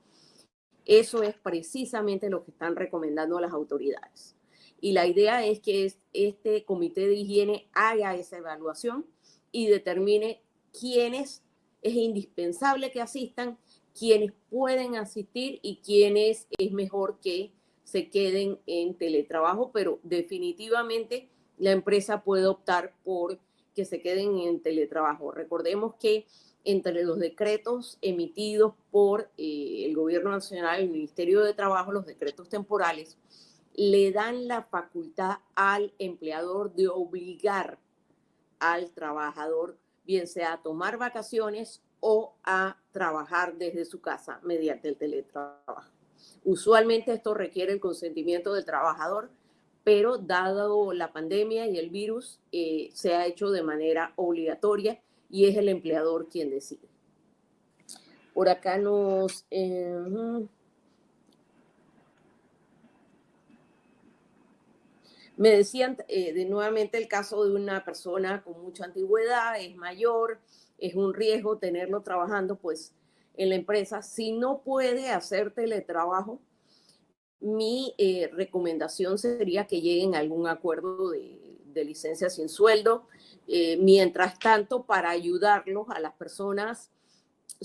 eso es precisamente lo que están recomendando las autoridades. Y la idea es que este comité de higiene haga esa evaluación y determine quiénes es indispensable que asistan, quiénes pueden asistir y quiénes es mejor que se queden en teletrabajo, pero definitivamente la empresa puede optar por que se queden en teletrabajo. Recordemos que entre los decretos emitidos por el Gobierno Nacional, el Ministerio de Trabajo, los decretos temporales, le dan la facultad al empleador de obligar al trabajador, bien sea a tomar vacaciones o a trabajar desde su casa mediante el teletrabajo. Usualmente esto requiere el consentimiento del trabajador, pero dado la pandemia y el virus, se ha hecho de manera obligatoria y es el empleador quien decide. Por acá me decían nuevamente el caso de una persona con mucha antigüedad, es mayor, es un riesgo tenerlo trabajando pues en la empresa. Si no puede hacer teletrabajo, mi recomendación sería que lleguen a algún acuerdo de licencia sin sueldo. Mientras tanto, para ayudarlos a las personas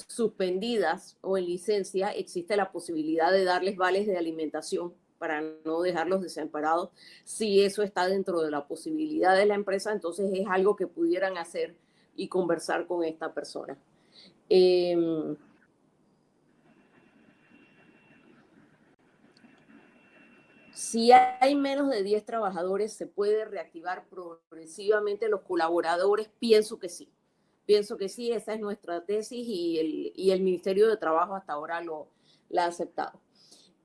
suspendidas o en licencia, existe la posibilidad de darles vales de alimentación para no dejarlos desamparados. Si eso está dentro de la posibilidad de la empresa, entonces es algo que pudieran hacer y conversar con esta persona. Si hay menos de 10 trabajadores, ¿se puede reactivar progresivamente los colaboradores? Pienso que sí. Pienso que sí, esa es nuestra tesis y el Ministerio de Trabajo hasta ahora la ha aceptado.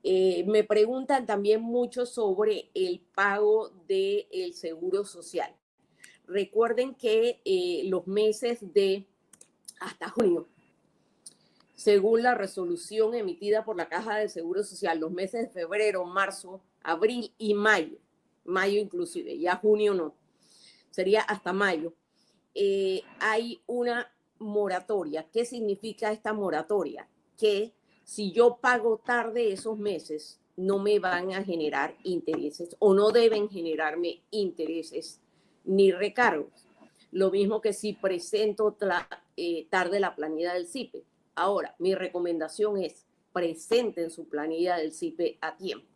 Me preguntan también mucho sobre el pago del seguro social. Recuerden que los meses de hasta junio, según la resolución emitida por la Caja de Seguro Social, los meses de febrero, marzo, abril y mayo inclusive, ya junio no, sería hasta mayo, hay una moratoria. ¿Qué significa esta moratoria? Que si yo pago tarde esos meses, no me van a generar intereses o no deben generarme intereses ni recargos. Lo mismo que si presento tarde la planilla del CIPE. Ahora, mi recomendación es presenten su planilla del CIPE a tiempo,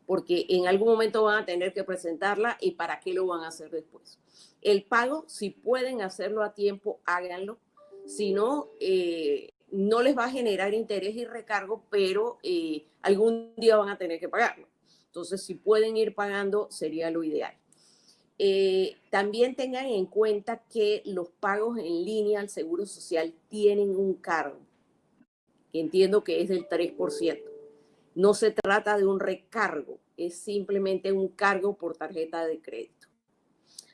porque en algún momento van a tener que presentarla y para qué lo van a hacer después. El pago, si pueden hacerlo a tiempo, háganlo. Si no, no les va a generar interés y recargo, pero algún día van a tener que pagarlo. Entonces, si pueden ir pagando, sería lo ideal. También tengan en cuenta que los pagos en línea al Seguro Social tienen un cargo, que entiendo que es del 3%. No se trata de un recargo, es simplemente un cargo por tarjeta de crédito.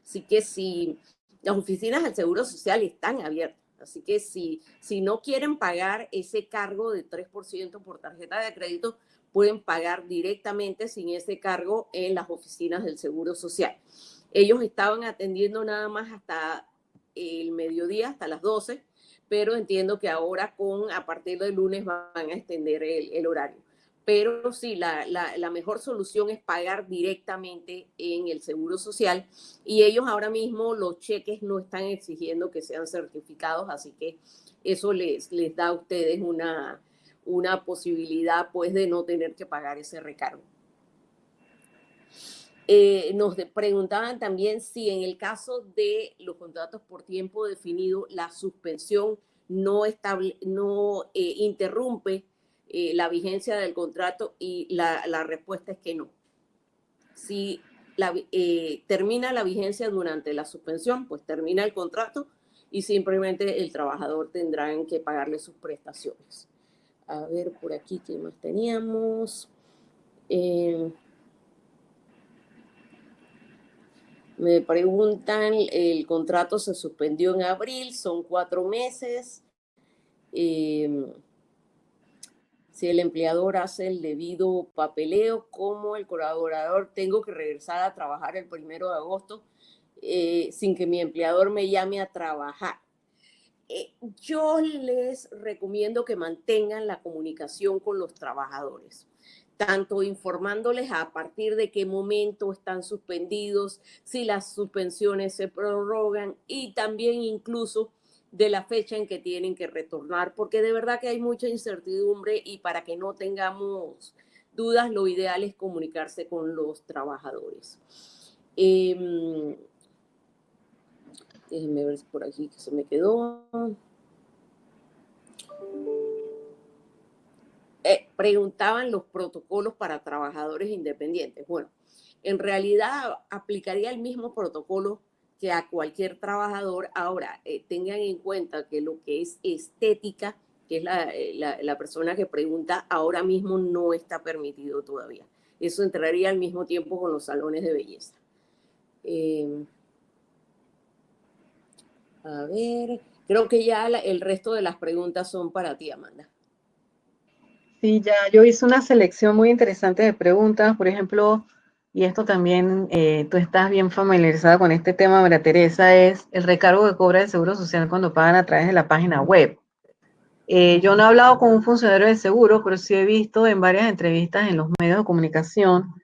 Así que si las oficinas del Seguro Social están abiertas, así que si no quieren pagar ese cargo de 3% por tarjeta de crédito, pueden pagar directamente sin ese cargo en las oficinas del Seguro Social. Ellos estaban atendiendo nada más hasta el mediodía, hasta las 12, pero entiendo que ahora a partir del lunes van a extender el horario. Pero sí, la mejor solución es pagar directamente en el Seguro Social y ellos ahora mismo los cheques no están exigiendo que sean certificados, así que eso les da a ustedes una posibilidad pues de no tener que pagar ese recargo. Nos preguntaban también si en el caso de los contratos por tiempo definido la suspensión no interrumpe la vigencia del contrato y la respuesta es que no. Si termina la vigencia durante la suspensión, pues termina el contrato y simplemente el trabajador tendrá que pagarle sus prestaciones. A ver, por aquí, ¿qué más teníamos? Me preguntan, el contrato se suspendió en abril, son 4 meses. Si el empleador hace el debido papeleo, como el colaborador, tengo que regresar a trabajar el 1 de agosto sin que mi empleador me llame a trabajar. Yo les recomiendo que mantengan la comunicación con los trabajadores, tanto informándoles a partir de qué momento están suspendidos, si las suspensiones se prorrogan y también incluso de la fecha en que tienen que retornar, porque de verdad que hay mucha incertidumbre y para que no tengamos dudas, lo ideal es comunicarse con los trabajadores. Déjenme ver por aquí que se me quedó. Preguntaban los protocolos para trabajadores independientes. Bueno, en realidad aplicaría el mismo protocolo que a cualquier trabajador. Ahora, tengan en cuenta que lo que es estética, que es la persona que pregunta, ahora mismo no está permitido todavía. eso entraría al mismo tiempo con los salones de belleza. A ver, creo que ya el resto de las preguntas son para ti, Amanda. Sí, ya yo hice una selección muy interesante de preguntas, por ejemplo, y esto también, tú estás bien familiarizada con este tema, María Teresa, es el recargo que cobra el Seguro Social cuando pagan a través de la página web. Yo no he hablado con un funcionario del seguro, pero sí he visto en varias entrevistas en los medios de comunicación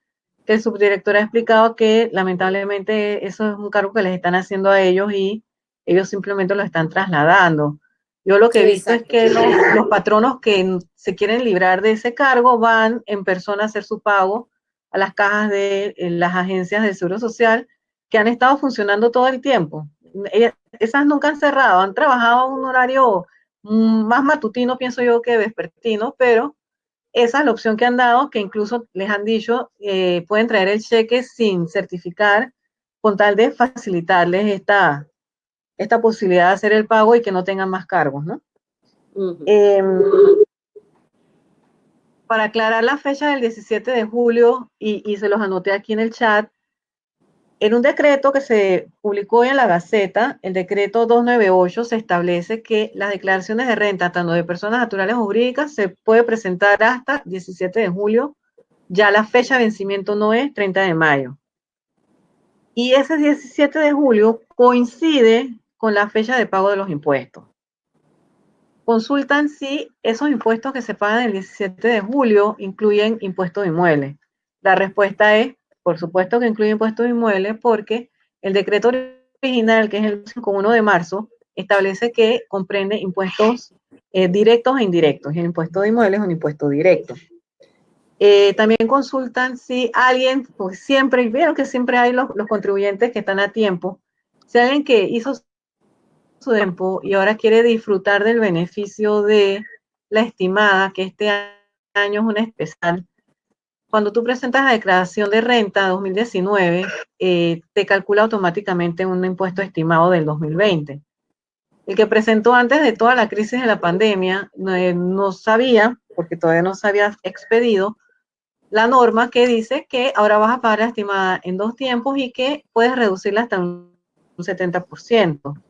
que el subdirector ha explicado que lamentablemente eso es un cargo que les están haciendo a ellos y ellos simplemente lo están trasladando. Yo lo que he visto es Exacto. que los patronos que se quieren librar de ese cargo van en persona a hacer su pago a las cajas de las agencias del Seguro Social que han estado funcionando todo el tiempo. Esas nunca han cerrado, han trabajado a un horario más matutino, pienso yo, que vespertino, pero esa es la opción que han dado, que incluso les han dicho, pueden traer el cheque sin certificar, con tal de facilitarles esta posibilidad de hacer el pago y que no tengan más cargos, ¿no? Para aclarar la fecha del 17 de julio, y se los anoté aquí en el chat, en un decreto que se publicó en la Gaceta, el decreto 298, se establece que las declaraciones de renta, tanto de personas naturales o jurídicas, se puede presentar hasta 17 de julio. Ya la fecha de vencimiento no es 30 de mayo. Y ese 17 de julio coincide con la fecha de pago de los impuestos. Consultan si esos impuestos que se pagan el 17 de julio incluyen impuestos de inmuebles. La respuesta es, por supuesto que incluye impuestos de inmuebles, porque el decreto original, que es el 51 de marzo, establece que comprende impuestos directos e indirectos. Y el impuesto de inmuebles es un impuesto directo. También consultan si alguien, pues siempre, vieron que siempre hay los contribuyentes que están a tiempo, si alguien que hizo su tiempo y ahora quiere disfrutar del beneficio de la estimada, que este año es una especial. Cuando tú presentas la declaración de renta 2019, te calcula automáticamente un impuesto estimado del 2020. El que presentó antes de toda la crisis de la pandemia no sabía, porque todavía no se había expedido, la norma que dice que ahora vas a pagar la estimada en 2 tiempos y que puedes reducirla hasta un 70%.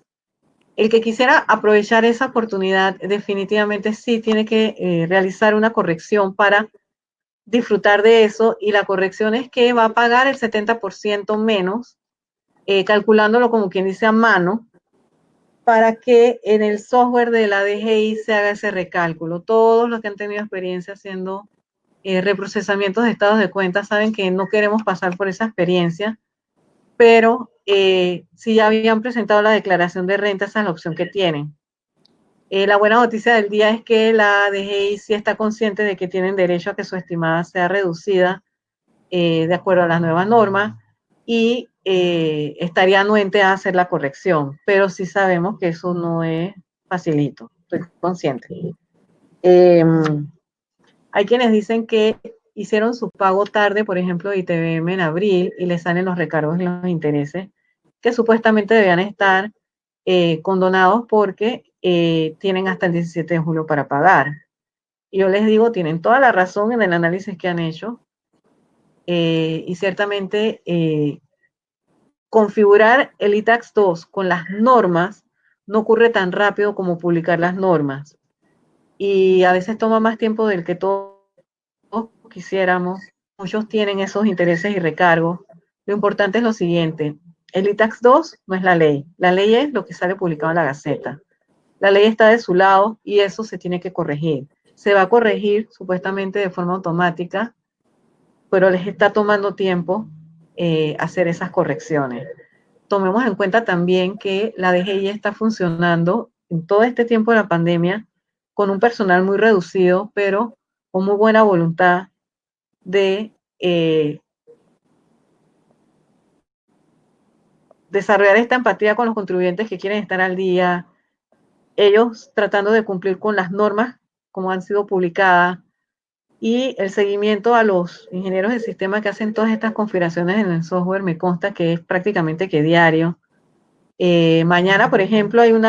El que quisiera aprovechar esa oportunidad definitivamente sí tiene que realizar una corrección para disfrutar de eso, y la corrección es que va a pagar el 70% menos, calculándolo como quien dice a mano, para que en el software de la DGI se haga ese recálculo. Todos los que han tenido experiencia haciendo reprocesamientos de estados de cuenta saben que no queremos pasar por esa experiencia, pero si ya habían presentado la declaración de renta, esa es la opción que tienen. La buena noticia del día es que la DGI sí está consciente de que tienen derecho a que su estimada sea reducida de acuerdo a las nuevas normas, y estaría anuente a hacer la corrección, pero sí sabemos que eso no es facilito, estoy consciente. Hay quienes dicen que hicieron su pago tarde, por ejemplo, de ITBM en abril, y les salen los recargos y los intereses que supuestamente debían estar condonados porque tienen hasta el 17 de julio para pagar. Y yo les digo, tienen toda la razón en el análisis que han hecho, y ciertamente configurar el ITAX 2 con las normas no ocurre tan rápido como publicar las normas. Y a veces toma más tiempo del que todos quisiéramos. Muchos tienen esos intereses y recargos. Lo importante es lo siguiente: el ITAX 2 no es la ley es lo que sale publicado en la Gaceta. La ley está de su lado y eso se tiene que corregir. Se va a corregir supuestamente de forma automática, pero les está tomando tiempo hacer esas correcciones. Tomemos en cuenta también que la DGI está funcionando en todo este tiempo de la pandemia con un personal muy reducido, pero con muy buena voluntad de desarrollar esta empatía con los contribuyentes que quieren estar al día, ellos tratando de cumplir con las normas como han sido publicadas, y el seguimiento a los ingenieros del sistema que hacen todas estas configuraciones en el software me consta que es prácticamente que diario. Mañana, por ejemplo, hay un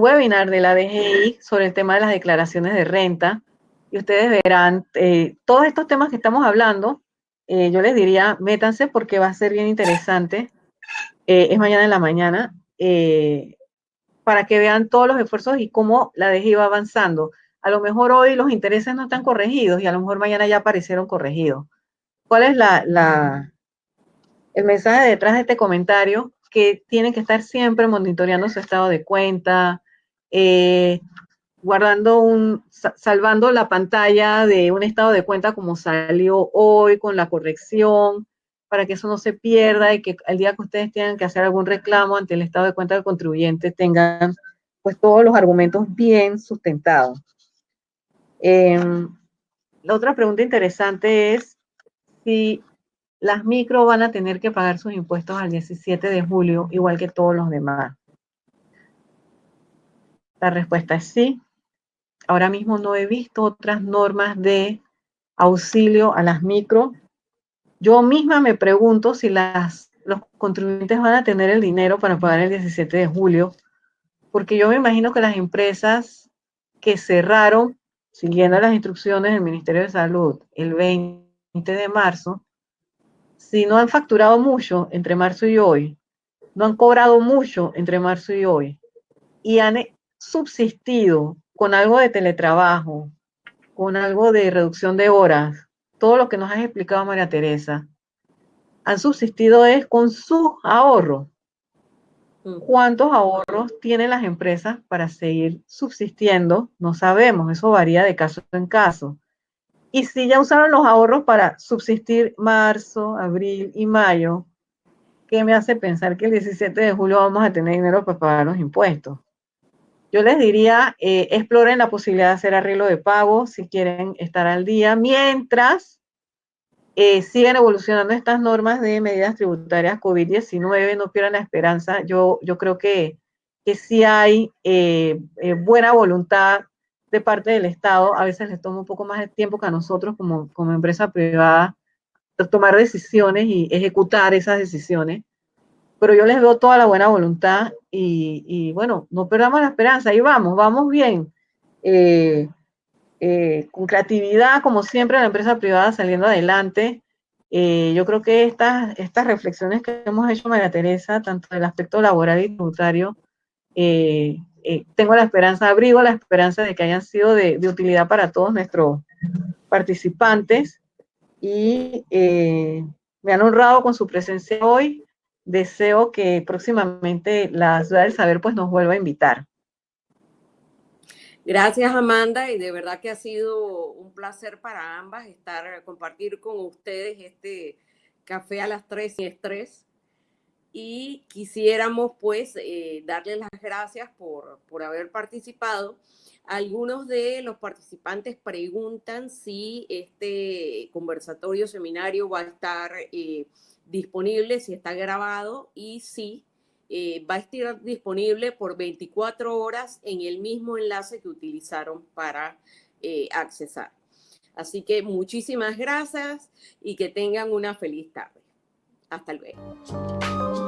webinar de la DGI sobre el tema de las declaraciones de renta, y ustedes verán todos estos temas que estamos hablando. Yo les diría, métanse porque va a ser bien interesante. Es mañana en la mañana, para que vean todos los esfuerzos y cómo la DGI va avanzando. A lo mejor hoy los intereses no están corregidos y a lo mejor mañana ya aparecieron corregidos. ¿Cuál es el mensaje detrás de este comentario? Que tienen que estar siempre monitoreando su estado de cuenta, salvando la pantalla de un estado de cuenta como salió hoy con la corrección, para que eso no se pierda y que el día que ustedes tengan que hacer algún reclamo ante el estado de cuenta del contribuyente tengan pues todos los argumentos bien sustentados. La otra pregunta interesante es si las micro van a tener que pagar sus impuestos al 17 de julio, igual que todos los demás. La respuesta es sí. Ahora mismo no he visto otras normas de auxilio a las micro. Yo misma me pregunto si los contribuyentes van a tener el dinero para pagar el 17 de julio, porque yo me imagino que las empresas que cerraron, siguiendo las instrucciones del Ministerio de Salud, el 20 de marzo, si no han facturado mucho entre marzo y hoy, no han cobrado mucho entre marzo y hoy, y han subsistido con algo de teletrabajo, con algo de reducción de horas, todo lo que nos has explicado, María Teresa, han subsistido es con sus ahorros. ¿Cuántos ahorros tienen las empresas para seguir subsistiendo? No sabemos, eso varía de caso en caso. Y si ya usaron los ahorros para subsistir marzo, abril y mayo, ¿qué me hace pensar que el 17 de julio vamos a tener dinero para pagar los impuestos? Yo les diría, exploren la posibilidad de hacer arreglo de pago si quieren estar al día, mientras siguen evolucionando estas normas de medidas tributarias COVID-19, no pierdan la esperanza. Yo creo que sí hay buena voluntad de parte del Estado. A veces les toma un poco más de tiempo que a nosotros como empresa privada tomar decisiones y ejecutar esas decisiones. Pero yo les veo toda la buena voluntad y bueno, no perdamos la esperanza. Ahí vamos bien. Con creatividad, como siempre, la empresa privada saliendo adelante. Yo creo que estas reflexiones que hemos hecho, María Teresa, tanto del aspecto laboral y tributario, tengo la esperanza, abrigo la esperanza de que hayan sido de utilidad para todos nuestros participantes y me han honrado con su presencia hoy. Deseo que próximamente la Ciudad del Saber pues nos vuelva a invitar. Gracias, Amanda, y de verdad que ha sido un placer para ambas compartir con ustedes este café a las 3 sin estrés. Y quisiéramos pues darles las gracias por haber participado. Algunos de los participantes preguntan si este conversatorio, seminario va a estar disponible, si está grabado, y sí, va a estar disponible por 24 horas en el mismo enlace que utilizaron para accesar. Así que muchísimas gracias y que tengan una feliz tarde. Hasta luego.